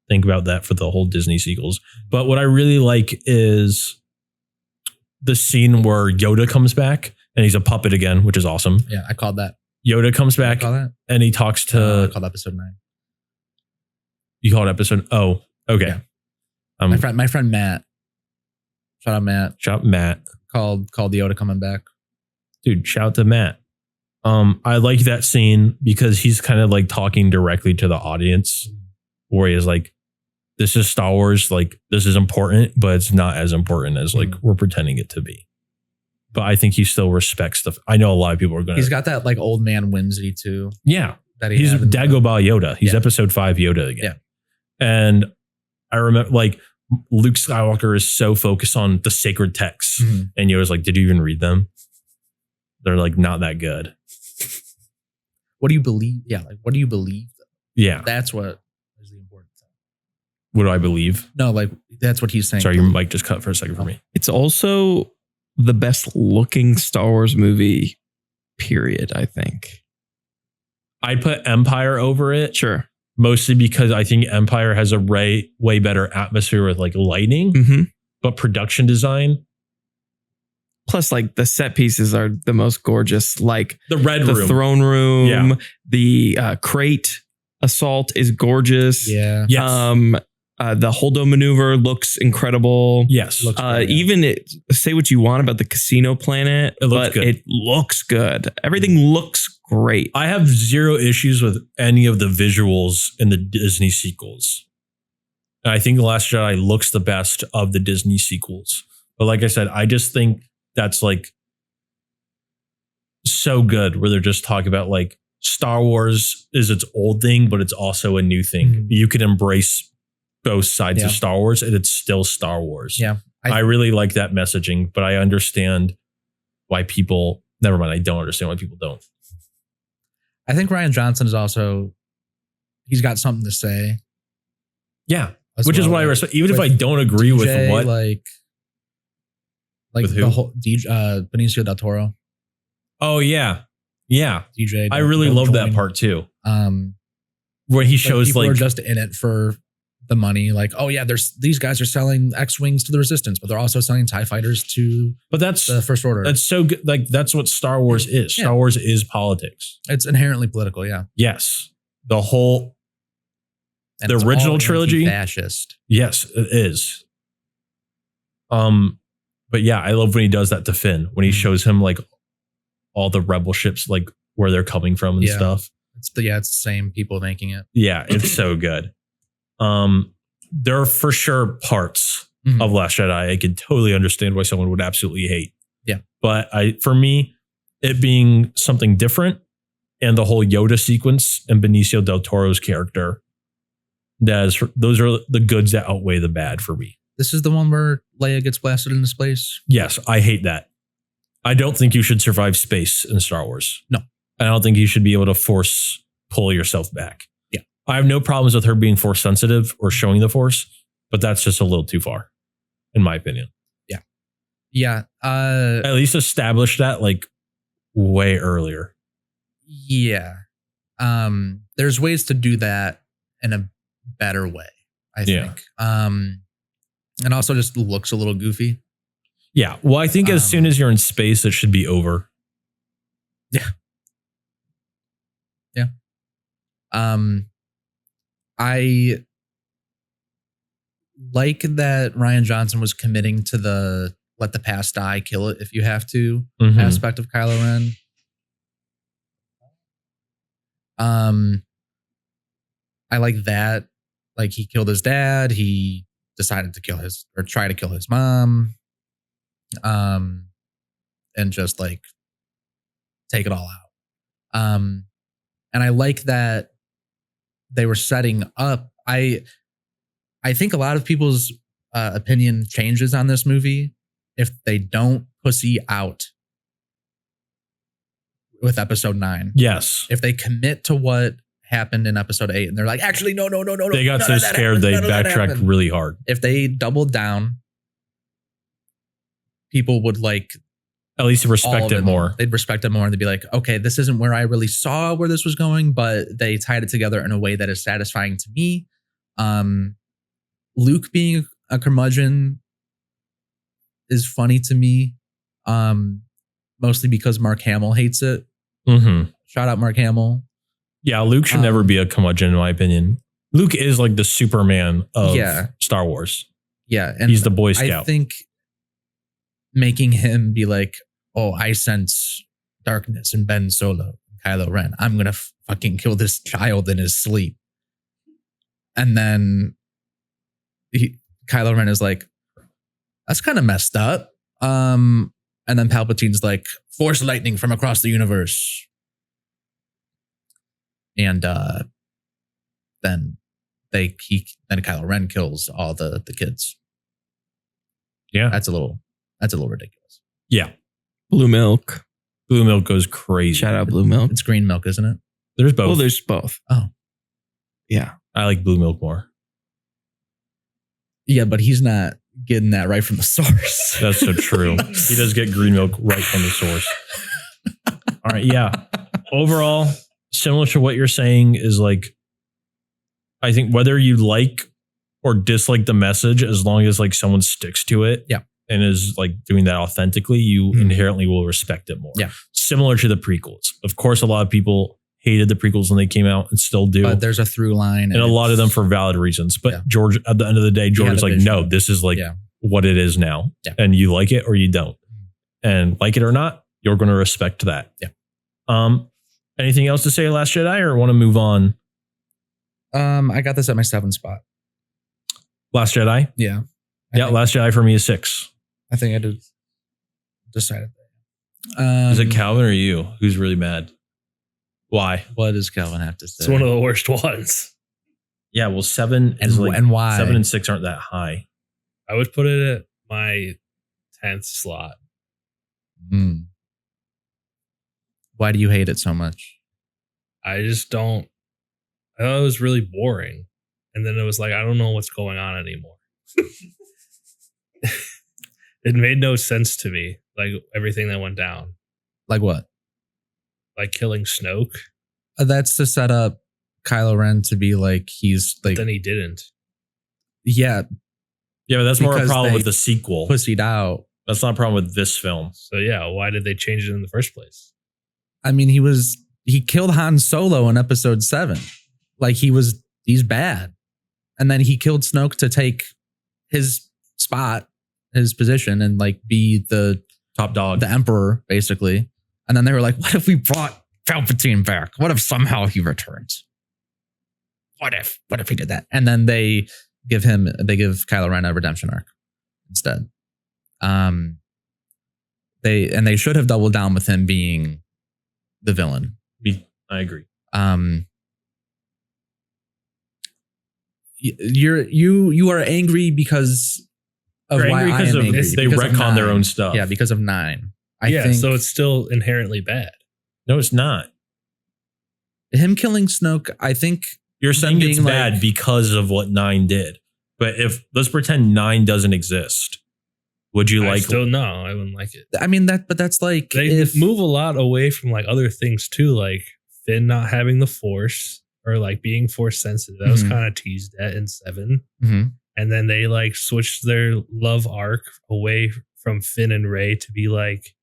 think about that for the whole Disney sequels. But what I really like is the scene where Yoda comes back and he's a puppet again, which is awesome. Yeah, I called that. Yoda comes back and he talks to... I called episode 9. You called episode... Oh, okay. Yeah. My friend Matt. Shout out Matt. Called the Yoda coming back. Dude, shout out to Matt. I like that scene because he's kind of like talking directly to the audience where he is like, this is Star Wars. Like, this is important, but it's not as important as like we're pretending it to be. But I think he still respects I know a lot of people are going to. He's got that like old man whimsy too. Yeah. That he's Dagobah Yoda. He's episode 5 Yoda again. Yeah. And I remember like Luke Skywalker is so focused on the sacred texts. Mm-hmm. And Yoda's like, did you even read them? They're like not that good. What do you believe? Yeah. Like, what do you believe? Yeah. That's what is the important thing. What do I believe? No, like that's what he's saying. Sorry, your mic just cut for a second for me. It's also the best looking Star Wars movie, period, I think. I'd put Empire over it. Sure. Mostly because I think Empire has a way better atmosphere with like lighting, but production design. Plus, like the set pieces are the most gorgeous. Like the red room, the throne room, the crate assault is gorgeous. Yeah. Yes. The Holdo maneuver looks incredible. Yes. Even say what you want about the casino planet, but it looks good. Everything looks great. I have zero issues with any of the visuals in the Disney sequels. And I think The Last Jedi looks the best of the Disney sequels. But like I said, I just think that's like so good where they're just talking about like Star Wars is its old thing, but it's also a new thing. Mm-hmm. You can embrace both sides of Star Wars and it's still Star Wars. Yeah. I really like that messaging, but I understand why people, never mind. I don't understand why people don't. I think Rian Johnson is also, he's got something to say. Yeah. Which is what I respect. Even if I don't agree DJ, with what. Like with who? The whole Benicio del Toro. Oh, yeah. Yeah. DJ. I really love that part too. Where he shows people like. Are just in it for the money. Like, oh yeah, these guys are selling X-Wings to the Resistance, but they're also selling TIE fighters to the First Order. That's so good. Like, that's what Star Wars is. Yeah. Star Wars is politics. It's inherently political, yeah. Yes. The whole. And the original trilogy. Fascist. Yes, it is. But yeah, I love when he does that to Finn, when he shows him like all the rebel ships, like where they're coming from and stuff. It's the same people making it. Yeah, it's so good. There are for sure parts of Last Jedi I could totally understand why someone would absolutely hate. Yeah. But for me, it being something different and the whole Yoda sequence and Benicio del Toro's character, those are the goods that outweigh the bad for me. This is the one where Leia gets blasted into space? Yes, I hate that. I don't think you should survive space in Star Wars. No. I don't think you should be able to force pull yourself back. Yeah. I have no problems with her being force sensitive or showing the force, but that's just a little too far, in my opinion. Yeah. At least establish that like way earlier. Yeah. There's ways to do that in a better way, I think. And also just looks a little goofy. Yeah. Well, I think as soon as you're in space, it should be over. Yeah. Yeah. I like that Rian Johnson was committing to the let the past die, kill it if you have to aspect of Kylo Ren. I like that. Like he killed his dad. He decided to try to kill his mom. And just like take it all out. And I like that they were setting up. I think a lot of people's opinion changes on this movie if they don't pussy out with episode 9. Yes. If they commit to what happened in episode 8 and they're like, actually, no. They got so scared they backtracked really hard. If they doubled down, people would like at least respect it more. They'd respect it more and they'd be like, okay, this isn't where I really saw where this was going, but they tied it together in a way that is satisfying to me. Luke being a curmudgeon is funny to me, mostly because Mark Hamill hates it. Shout out Mark Hamill. Yeah, Luke should never be a curmudgeon, in my opinion. Luke is like the Superman of Star Wars. Yeah, and he's the Boy Scout. I think making him be like, oh, I sense darkness in Ben Solo, Kylo Ren. I'm gonna fucking kill this child in his sleep, and then Kylo Ren is like, that's kind of messed up. And then Palpatine's like, force lightning from across the universe. And then Kylo Ren kills all the kids. Yeah. That's a little ridiculous. Yeah. Blue milk. Blue milk goes crazy. Shout out blue milk. It's green milk, isn't it? There's both. Well, there's both. Oh. Yeah. I like blue milk more. Yeah, but he's not getting that right from the source. That's so true. He does get green milk right from the source. All right. Yeah. Overall, similar to what you're saying is like, I think whether you like or dislike the message, as long as like someone sticks to it and is like doing that authentically, you inherently will respect it more. Yeah. Similar to the prequels. Of course, a lot of people hated the prequels when they came out and still do. But there's a through line. And a lot of them for valid reasons. But George, at the end of the day, George is like, no, this is like what it is now. Yeah. And you like it or you don't. And like it or not, you're going to respect that. Yeah. Anything else to say Last Jedi or want to move on? I got this at my 7 spot. Last Jedi? Yeah. Last Jedi for me is 6. I think I did decided that. Is it Calvin or you? Who's really mad? Why? What does Calvin have to say? It's one of the worst ones. Yeah, well, 7 is like, and why? 7 and 6 aren't that high. I would put it at my 10th slot. Why do you hate it so much? I just don't. I thought it was really boring. And then it was like, I don't know what's going on anymore. It made no sense to me. Like everything that went down. Like what? Like killing Snoke. That's to set up Kylo Ren to be like, he's like. But then he didn't. Yeah. Yeah, but that's more a problem with the sequel. Pussied out. That's not a problem with this film. So yeah, why did they change it in the first place? I mean, he killed Han Solo in episode 7. Like he's bad. And then he killed Snoke to take his spot, his position, and like be the top dog, the emperor, basically. And then they were like, what if we brought Palpatine back? What if somehow he returns? What if he did that? And then they give Kylo Ren a redemption arc instead. They should have doubled down with him being the villain. I agree. You are angry because of why I am angry. They retcon their own stuff. Yeah, because of 9. I think so it's still inherently bad. No, it's not. him killing Snoke, I think You're saying them it's being bad like- because of what 9 did. But if let's pretend 9 doesn't exist, would you I like? still no, I wouldn't like it. I mean but that's like They if move a lot away from like other things too, like Finn not having the Force or like being Force sensitive. That was Mhm. kind of teased at in 7. Mhm. And then they like switched their love arc away from Finn and Rey to be like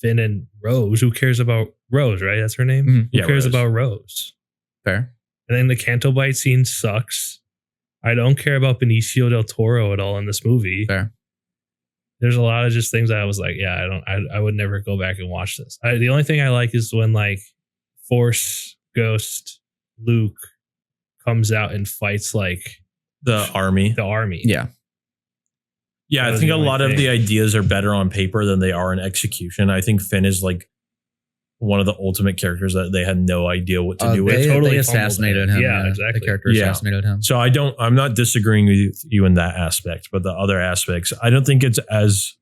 Finn and Rose. Who cares about Rose, right? That's her name. Mhm. Who Yeah, cares Rose. about Rose? fair. And then the Canto Bite scene sucks. I don't care about Benicio del Toro at all in this movie. Fair. There's a lot of just things that I was like, yeah, I would never go back and watch this. The only thing I like is when like Force Ghost Luke comes out and fights like the army. the army. Yeah. Yeah, That I was think the a only lot of thing. the ideas are better on paper than they are in execution. I think Finn is like one of the ultimate characters that they had no idea what to do with. They, Totally they assassinated fumbled him. it. Yeah, exactly. The character Yeah. assassinated him. So I'm not disagreeing with you in that aspect, but the other aspects, I don't think it's as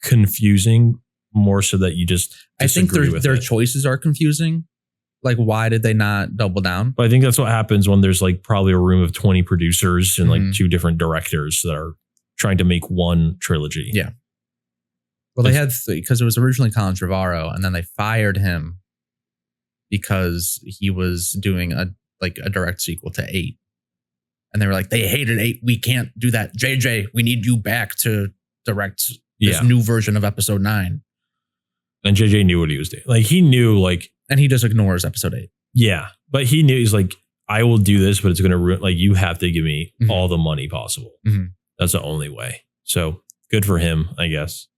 confusing, more so that you just I think disagree with their it. choices are confusing. Like, why did they not double down? But I think that's what happens when there's like probably a room of 20 producers and like Mhm. 2 different directors that are trying to make one trilogy. Yeah. Well, they had because it was originally Colin Trevorrow, and then they fired him because he was doing a direct sequel to 8. And they were like, they hated 8. We can't do that. JJ, we need you back to direct this Yeah. new version of episode 9. And JJ knew what he was doing. Like he knew like, And he just ignores episode 8. yeah, but he knew he's like, I will do this, but it's going to ruin, like you have to give me Mhm. all the money possible. Mhm. That's the only way. So good for him, I guess.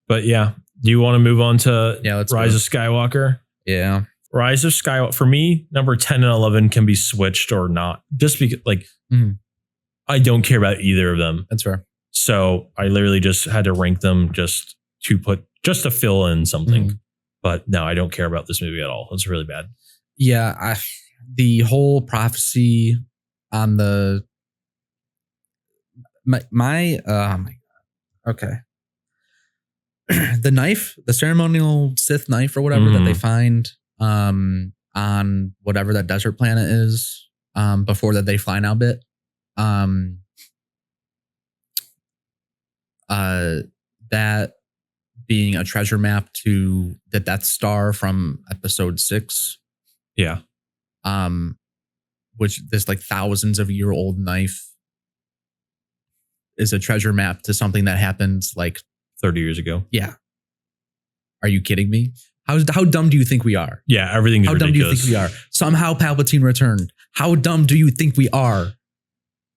But yeah, do you want to move on to Yeah, let's Rise go. of Skywalker? Yeah. Rise of Skywalker, for me, number 10 and 11 can be switched or not. Just because, like, Mhm. I don't care about either of them. That's fair. So I literally just had to rank them just to fill in something. Mhm. But no, I don't care about this movie at all. It's really bad. Yeah, the whole prophecy on the my oh my god. Okay. The knife, the ceremonial Sith knife or whatever that they find on whatever that desert planet is before that they fly now bit. That being a treasure map to the Death Star from episode 6. Yeah. Which this like thousands of year old knife is a treasure map to something that happened like 30 years ago. yeah. Are you kidding me? How dumb do you think we are? Yeah, everything's How dumb do you ridiculous. think we are? Somehow Palpatine returned. How dumb do you think we are?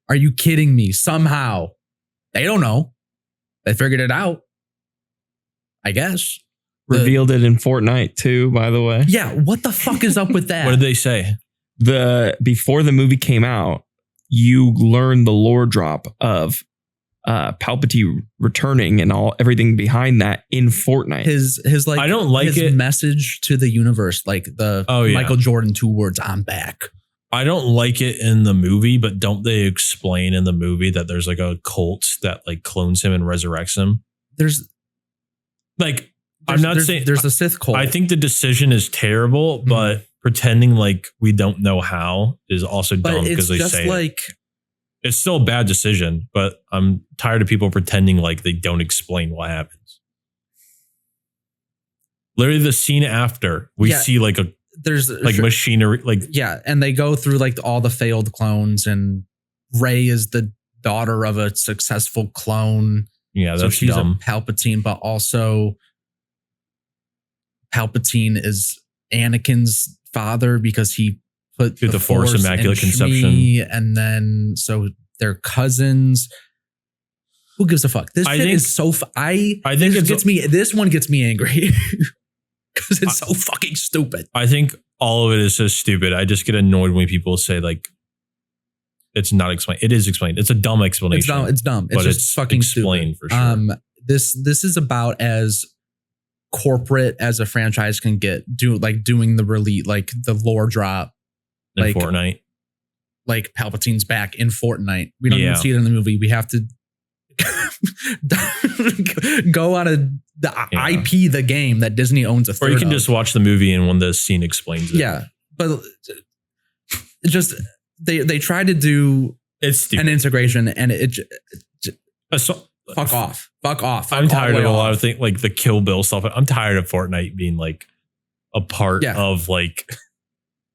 Are you kidding me? Somehow. They don't know. They figured it out. I guess. Revealed it in Fortnite too, by the way. Yeah, what the fuck is up with that? What did they say? Before the movie came out, you learned the lore drop of Palpatine returning and everything behind that in Fortnite. His like I don't like his it. message to the universe, like the Oh, yeah. Michael Jordan 2 words, I'm back. I don't like it in the movie, but don't they explain in the movie that there's like a cult that like clones him and resurrects him? There's Like, I'm not saying there's a Sith cult. I think the decision is terrible, but pretending like we don't know how is also but dumb it's because they just say it. like It's still a bad decision, but I'm tired of people pretending like they don't explain what happens. Literally the scene after we Yeah. see like there's machinery, like yeah, and they go through like all the failed clones, and Rey is the daughter of a successful clone. yeah, So that's she's dumb. a Palpatine, but also Palpatine is Anakin's father because he put Through the Force Immaculate in Conception. Shmi, and then so they're cousins. Who gives a fuck? This I shit think- is so. I think this it's- gets me. This one gets me angry because it's so fucking stupid. I think all of it is so stupid. I just get annoyed when people say like it's not explained. It is explained. It's a dumb explanation. It's dumb. It's dumb. It's but just it's fucking explained stupid. for sure. This is about as corporate as a franchise can get. Doing the release, like the lore drop, in like- Fortnite. like Palpatine's back in Fortnite. We don't Yeah. even see it in the movie. We have to go on IP the game that Disney owns a third Or you can of. just watch the movie and when the scene explains it. Yeah, but just they tried to do It's stupid. an integration and it fuck off. I'm tired of a lot of things like the Kill Bill stuff. I'm tired of Fortnite being like a part of like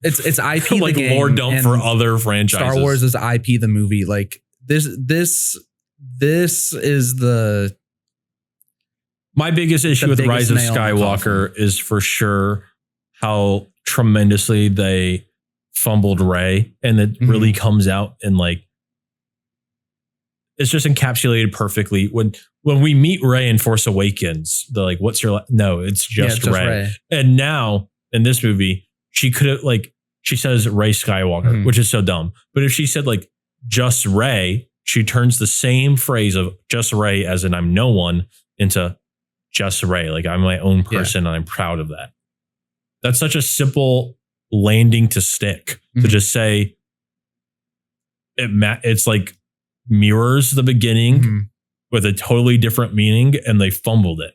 it's IP like the game lore dump and for other franchises. Star Wars is IP the movie. Like this is the my biggest issue with Rise of Skywalker is for sure how tremendously they fumbled Rey, and it really comes out and like it's just encapsulated perfectly when we meet Rey in Force Awakens. They're like, "What's your no?" It's just Rey. And now in this movie, she could have like she says Rey Skywalker, which is so dumb. But if she said like just Rey, she turns the same phrase of just Rey as in I'm no one into just Rey. Like I'm my own person and I'm proud of that. That's such a simple landing to stick to just say it's like mirrors the beginning with a totally different meaning and they fumbled it.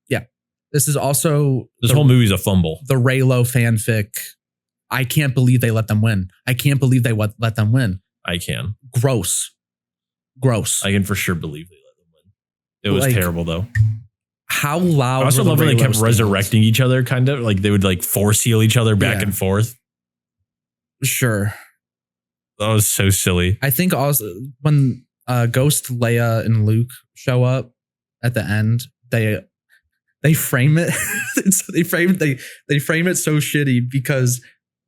Yeah. This is also this whole movie's a fumble. The Reylo fanfic. I can't believe they let them win. I can't believe they let them win. I can. Gross. I can for sure believe they let them win. It was like, terrible though. How loud. I also love when they kept resurrecting each other, kind of like they would like force heal each other back and forth. Sure. That was so silly. I think also when Ghost, Leia, and Luke show up at the end, they frame it. They frame it so shitty because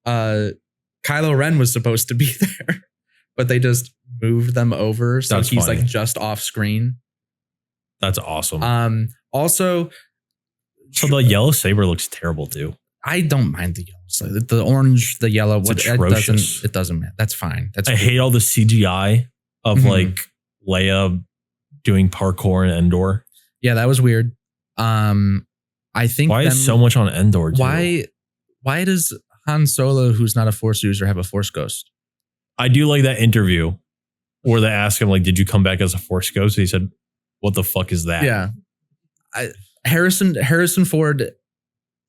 Kylo Ren was supposed to be there, but they just moved them over so he's like just off screen. That's awesome. Also, so the yellow saber looks terrible too. I don't mind the yellow. So the orange, the yellow, it doesn't matter. That's fine. I hate all the CGI of like Leia doing parkour in Endor. Yeah, that was weird. I think why is so much on Endor? Too? Why does Han Solo, who's not a Force user, have a Force ghost? I do like that interview where they ask him like, "Did you come back as a Force ghost?" And he said, "What the fuck is that?" Yeah, Harrison Ford.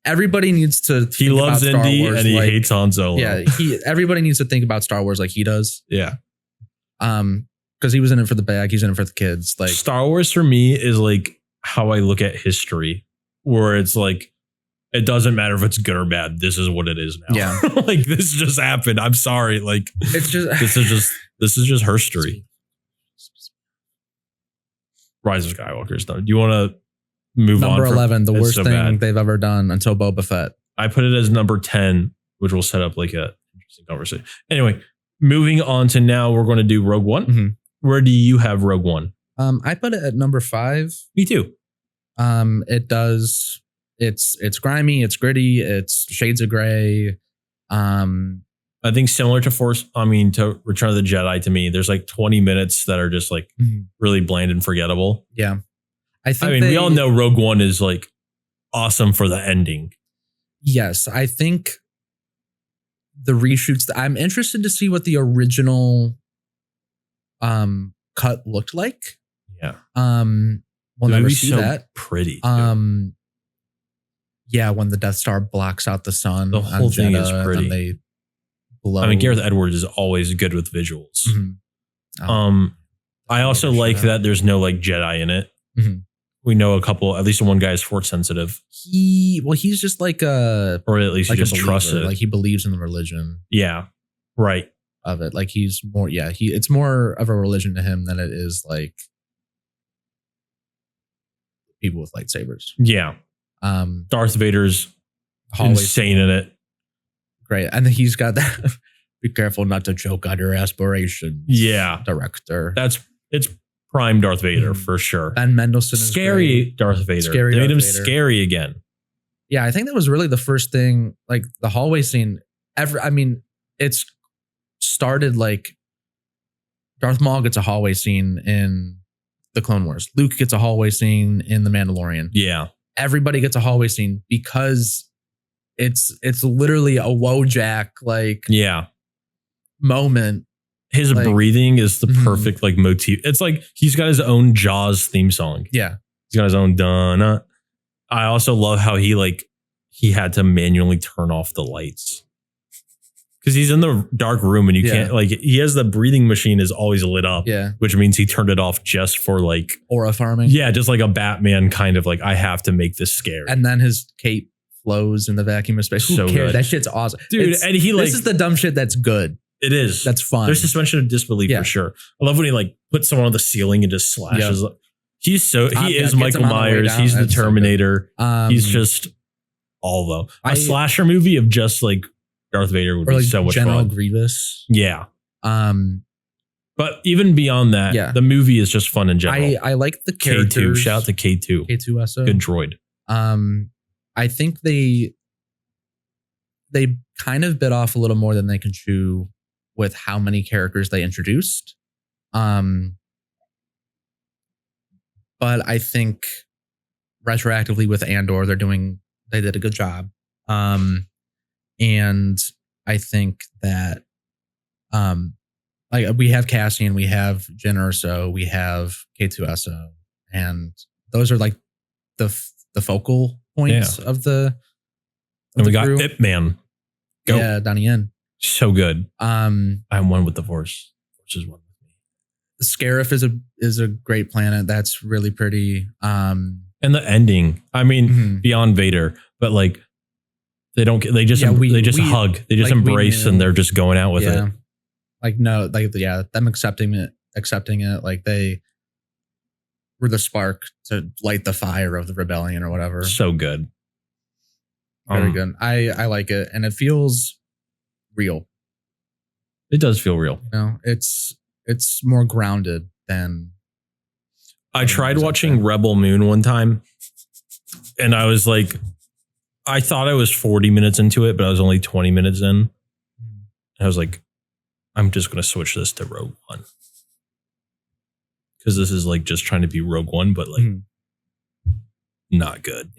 Everybody needs to. He loves Indy and he hates Han Solo. Yeah, everybody needs to think about Star Wars like he does. Yeah, because he was in it for the bag. He's in it for the kids. Like Star Wars for me is like how I look at history, where it's like it doesn't matter if it's good or bad. This is what it is now. Yeah, like this just happened. I'm sorry. Like it's just this is just history. Rise of Skywalker is done. Do you want to move on? Number 11, the worst thing they've ever done until Boba Fett. I put it as number 10, which will set up like a interesting conversation. Anyway, moving on to now, we're going to do Rogue One. Where do you have Rogue One? I put it at number 5. Me too. It does. It's grimy. It's gritty. It's shades of gray. I think similar to to Return of the Jedi to me, there's like 20 minutes that are just like really bland and forgettable. Yeah. We all know Rogue One is like awesome for the ending. Yes. I think the reshoots, I'm interested to see what the original cut looked like. Yeah. We'll never see that. Pretty. Yeah, when the Death Star blocks out the sun. The whole thing is pretty. They blow. I mean, Gareth Edwards is always good with visuals. I also like that there's no like Jedi in it. We know at least one guy is force sensitive. He's just like or at least like he just trusts it. Like he believes in the religion. Yeah. Right. Of it. Like he's more, it's more of a religion to him than it is like people with lightsabers. Yeah. Darth Vader's insane in it. Great. And then he's got that be careful not to choke on your aspirations. Yeah. Director. It's prime Darth Vader for sure. Ben Mendelsohn is scary great. Darth Vader. They made him scary again. Yeah, I think that was really the first thing, like the hallway scene. It's started like Darth Maul gets a hallway scene in the Clone Wars. Luke gets a hallway scene in The Mandalorian. Yeah. Everybody gets a hallway scene because it's literally a Wojak like moment His Like- breathing is the Mhm. perfect like motif. It's like he's got his own Jaws theme song. Yeah. He's got his own dun. I also love how he had to manually turn off the lights because he's in the dark room and you can't he has the breathing machine is always lit up. Yeah. Which means he turned it off just for like Aura farming. yeah, just like a Batman kind of like I have to make this scary. And then his cape flows in the vacuum of space. Who So cares? good. That shit's awesome. Dude, and he this is the dumb shit that's good. it is. That's fun. There's suspension of disbelief Yeah. for sure. I love when he like puts someone on the ceiling and just slashes. He is Gets Michael him on the way Myers. down. He's the That's so good. Terminator. He's just all though. A slasher movie of just like Darth Vader would or be like so much General fun. Grievous. Yeah. Um, But even beyond that, Yeah. the movie is just fun in general. I like the K2. characters. Shout out to K2. K2SO. Good droid. I think they kind of bit off a little more than they can chew with how many characters they introduced. But I think retroactively with Andor, they did a good job. And I think that like we have Cassian, we have Jyn Erso, we have K2SO, and those are like the focal points of the And we got crew. Ip Man. Go. Yeah, Donnie Yen. So good. Um, I'm one with the Force. Force is one with me. Scarif is a great planet. That's really pretty. And the ending. I mean, Mhm. beyond Vader, but like they just Yeah, we hug. They just like, we embrace knew. and they're just going out with yeah. it. Like no, like yeah, them accepting it. Like they were the spark to light the fire of the rebellion or whatever. So good. Very good. I like it, and it feels real. It does feel real. You know, it's more grounded than. I tried Exactly. watching Rebel Moon one time and I was like, I thought I was 40 minutes into it, but I was only 20 minutes in. I was like, I'm just going to switch this to Rogue One. Because this is like just trying to be Rogue One, but like Mhm. not good.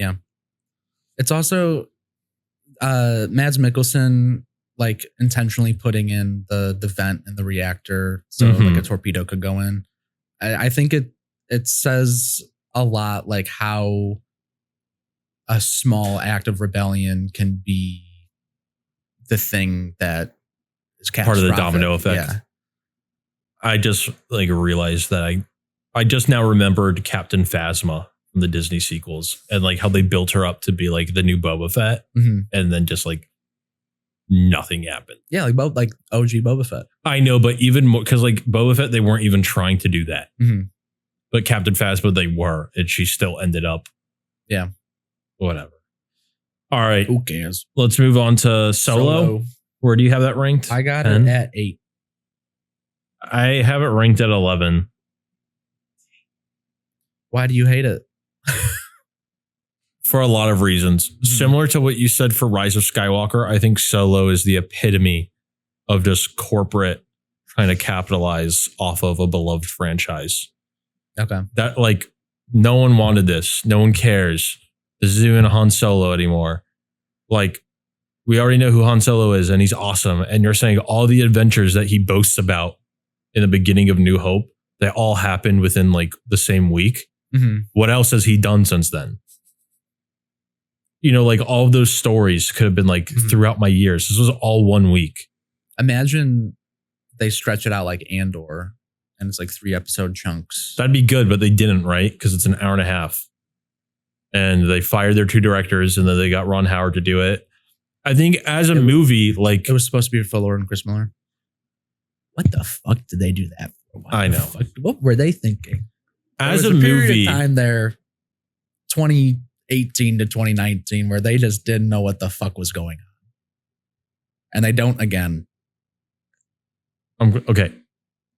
It's also Mads Mikkelsen like intentionally putting in the vent in the reactor so Mhm. like a torpedo could go in. I think it says a lot like how a small act of rebellion can be the thing that is Part of the catastrophic. domino effect. Yeah. I just like realized that I just now remembered Captain Phasma from the Disney sequels and like how they built her up to be like the new Boba Fett Mhm. and then just like nothing happened. Yeah, like OG Boba Fett. I know, but even more because like Boba Fett, they weren't even trying to do that. Mhm. But Captain Phasma, they were, and she still ended up. Yeah. Whatever. All right, Who cares? let's move on to Solo. Where do you have that ranked? I got 10? it at 8. I have it ranked at 11. Why do you hate it? For a lot of reasons. Similar to what you said for Rise of Skywalker, I think Solo is the epitome of just corporate trying to capitalize off of a beloved franchise. Okay. That like no one wanted this. No one cares. This isn't even Han Solo anymore. Like we already know who Han Solo is and he's awesome. And you're saying all the adventures that he boasts about in the beginning of New Hope, they all happened within like the same week. Mm-hmm. What else has he done since then? You know, like all of those stories could have been like Mhm. throughout my years. This was all 1 week. Imagine they stretch it out like Andor and it's like 3 episode chunks. That'd be good, but they didn't, right? Because it's an hour and a half. And they fired their 2 directors and then they got Ron Howard to do it. I think as a movie, like It was supposed to be Phil Lord and Chris Miller. What the fuck did they do that for? What I the know. fuck- What were they thinking? as There a was period movie, of time there, 2018 to 2019, where they just didn't know what the fuck was going on. And they don't again. okay.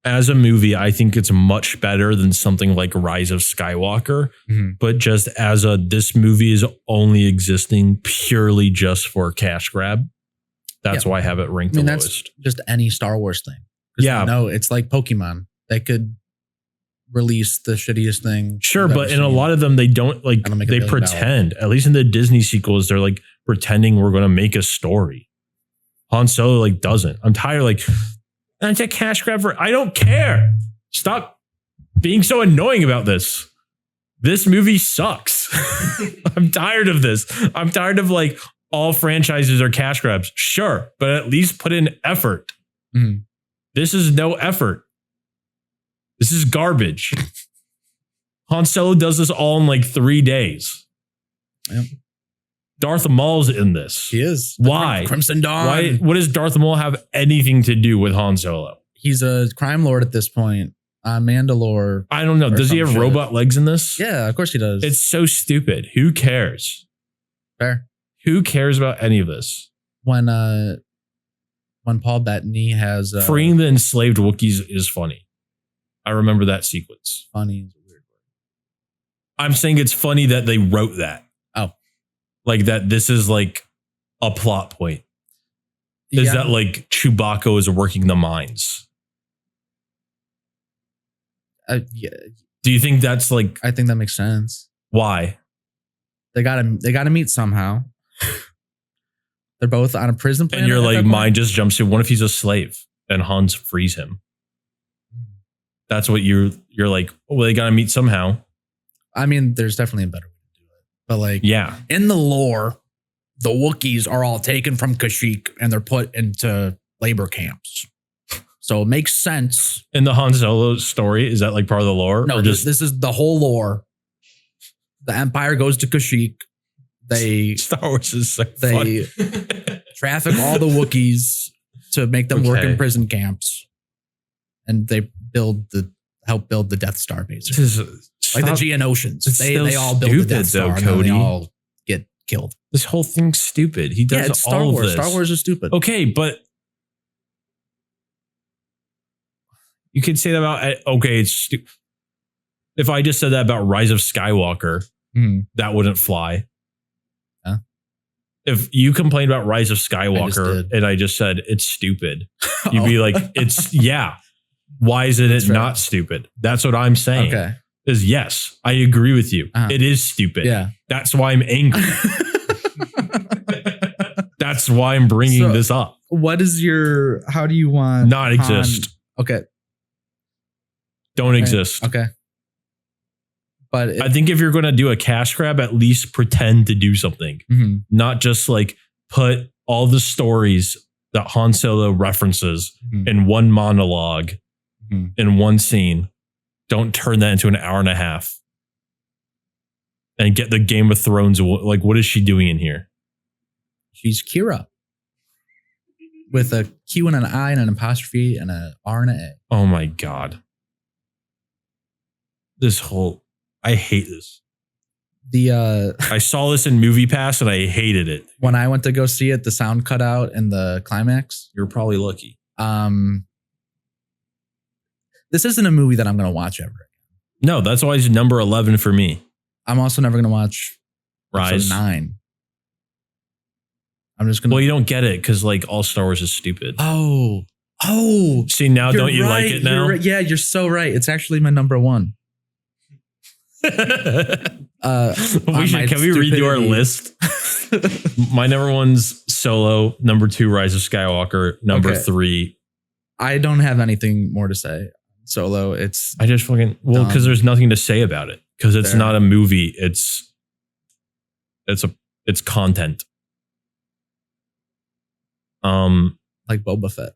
As a movie, I think it's much better than something like Rise of Skywalker. Mhm. But just as this movie is only existing purely just for cash grab. That's Yeah. why I have it ranked I mean, the that's lowest. just any Star Wars thing. 'Cause Yeah. No, it's like Pokemon. They could release the shittiest thing. Sure, you've but ever in a seen. lot of them, they don't like, And make $1 they billion. pretend, at least in the Disney sequels, they're like pretending we're going to make a story. Han Solo like doesn't. I'm tired. Like And it's a cash grab for, I don't care. Stop being so annoying about this. This movie sucks. I'm tired of this. I'm tired of like all franchises are cash grabs. Sure, but at least put in effort. Mhm. This is no effort. This is garbage. Han Solo does this all in like 3 days. Yep. Darth Maul's in this. He is. Why? Crimson Dawn. Why? What does Darth Maul have anything to do with Han Solo? He's a crime lord at this point. Mandalore. I don't know. Or Does he some have shit. robot legs in this? Yeah, of course he does. It's so stupid. Who cares? fair. Who cares about any of this? When Paul Bettany has Freeing the enslaved Wookiees is funny. I remember that sequence. funny is a weird word. I'm saying it's funny that they wrote that. Oh. Like that this is like a plot point. Is Yeah. that like Chewbacca is working the mines? Yeah, Do you think that's like I think that makes sense. why? They gotta meet somehow. They're both on a prison planet. And you're at like, that point. mine just jumps in. What if he's a slave and Hans frees him? That's what you're like, well, they gotta meet somehow. I mean, there's definitely a better way to do it. But like Yeah. in the lore, the Wookiees are all taken from Kashyyyk and they're put into labor camps. So it makes sense. In the Han Solo story, is that like part of the lore? No, or just this is the whole lore. The Empire goes to Kashyyyk. They Star Wars is so They- fun. traffic all the Wookiees to make them work Okay. in prison camps. And they help build the Death Star, basically. This is Like the stop. Geonosians. It's They still all build the Death stupid, though, Star and then Cody. they all get killed. This whole thing's stupid. He does Yeah, it's Star all Wars. of this. Star Wars is stupid. Okay, but you could say that about it's stupid. If I just said that about Rise of Skywalker, Mhm. that wouldn't fly. Huh? If you complained about Rise of I Skywalker just and I just said it's stupid, you'd Oh. be like, it's yeah. Why is it That's right. not stupid? That's what I'm saying. Okay. Is yes, I agree with you. Uh-huh. It is stupid. Yeah. That's why I'm angry. That's why I'm bringing So- this up. What is how do you want? Not exist. Okay. Don't exist. Okay. But I think if you're going to do a cash grab, at least pretend to do something, Mhm. not just like put all the stories that Han Solo references Mhm. in one monologue, Mhm. in one scene. Don't turn that into an hour and a half and get the Game of Thrones. Like, what is she doing in here? She's Kira. With a Q and an I and an apostrophe and an R and an A. Oh my God. I hate this. I saw this in Movie Pass and I hated it. When I went to go see it, the sound cut out in the climax. You're probably lucky. This isn't a movie that I'm going to watch ever. No, that's why it's number 11 for me. I'm also never going to watch Rise. episode 9. I'm just going to. Well, you don't get it because like all Star Wars is stupid. Oh. See, now You're don't you like right, it now? you're right. Yeah, you're so right. It's actually my number one. Can my we redo our stupidity. list? My number one's Solo. Number 2, Rise of Skywalker. Number Okay. 3. I don't have anything more to say. Solo, it's I just fucking because there's nothing to say about it because it's Fair. not a movie. It's content. like Boba Fett.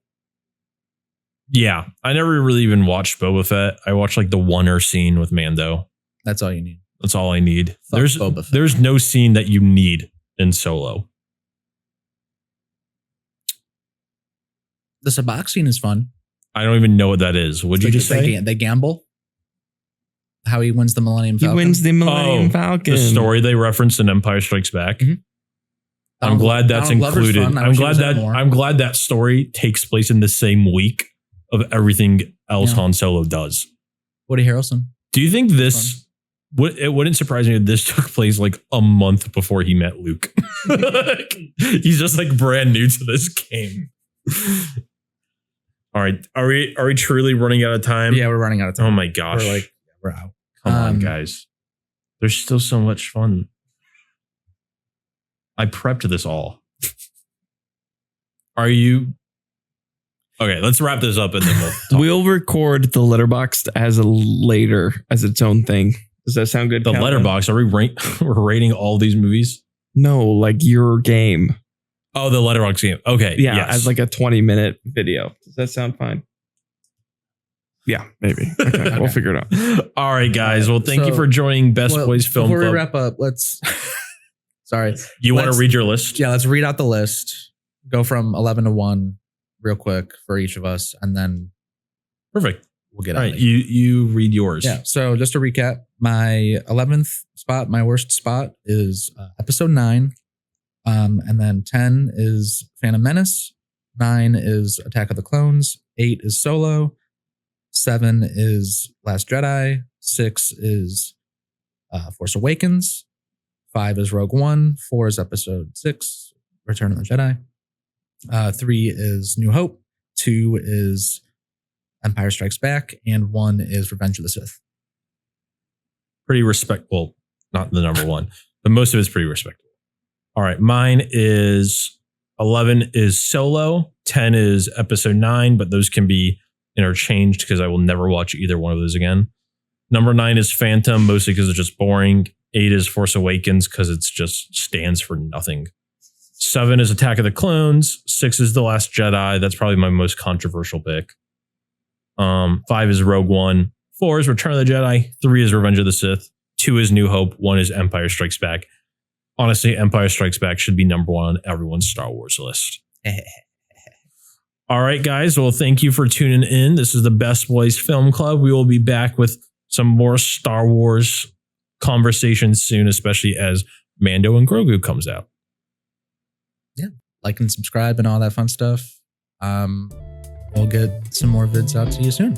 Yeah, I never really even watched Boba Fett. I watched like the Oneer scene with Mando. That's all you need. That's all I need. Fuck Boba Fett. There's no scene that you need in Solo. The Sabak scene is fun. I don't even know what that is. What'd you just say? They gamble. How he wins the Millennium He Falcon. wins the Millennium Oh, Falcon. The story they referenced in Empire Strikes Back. Mhm. I'm glad that's Donald Glover's included. fun. I I'm wish he glad was in that more. I'm glad that story takes place in the same week of everything else Yeah. Han Solo does. Woody Harrelson. Do you think this it wouldn't surprise me if this took place like a month before he met Luke? He's just like brand new to this game. All right. Are we truly running out of time? Yeah, we're running out of time. Oh my gosh. We're out. Come on, guys. There's still so much fun. I prepped this all. Are you Okay, let's wrap this up and then we'll talk. We'll record the Letterboxd as as its own thing. Does that sound good? The Calvin? Letterboxd. Are we're rating all these movies? No, like your game. Oh, the Letterboxd game. Okay. Yeah, yes. as like a 20-minute video. Does that sound fine? Yeah, maybe. Okay, we'll figure it out. All right, guys. Well, thank you So, for joining Best Boys Film Before Club. we wrap up, let's. Sorry. You want to let's- read your list? Yeah, let's read out the list. Go from 11 to 1 real quick for each of us, and then Perfect. we'll get All out right, of here. you read yours. Yeah. So just to recap, my 11th spot, my worst spot is episode 9. And then 10 is Phantom Menace. 9 is Attack of the Clones. 8 is Solo. 7 is Last Jedi. 6 is Force Awakens. 5 is Rogue One. 4 is Episode 6, Return of the Jedi. 3 is New Hope. 2 is Empire Strikes Back. And 1 is Revenge of the Sith. Pretty respectable. Not the number one, but most of it's pretty respectable. All right. Mine is 11 is Solo. 10 is Episode 9, but those can be interchanged because I will never watch either one of those again. Number 9 is Phantom, mostly because it's just boring. 8 is Force Awakens because it's just stands for nothing. 7 is Attack of the Clones. 6 is The Last Jedi. That's probably my most controversial pick. 5 is Rogue One. 4 is Return of the Jedi. 3 is Revenge of the Sith. 2 is New Hope. 1 is Empire Strikes Back. Honestly, Empire Strikes Back should be number 1 on everyone's Star Wars list. All right, guys. Well, thank you for tuning in. This is the Best Boys Film Club. We will be back with some more Star Wars conversations soon, especially as Mando and Grogu comes out. Yeah. Like and subscribe and all that fun stuff. We'll get some more vids out to you soon.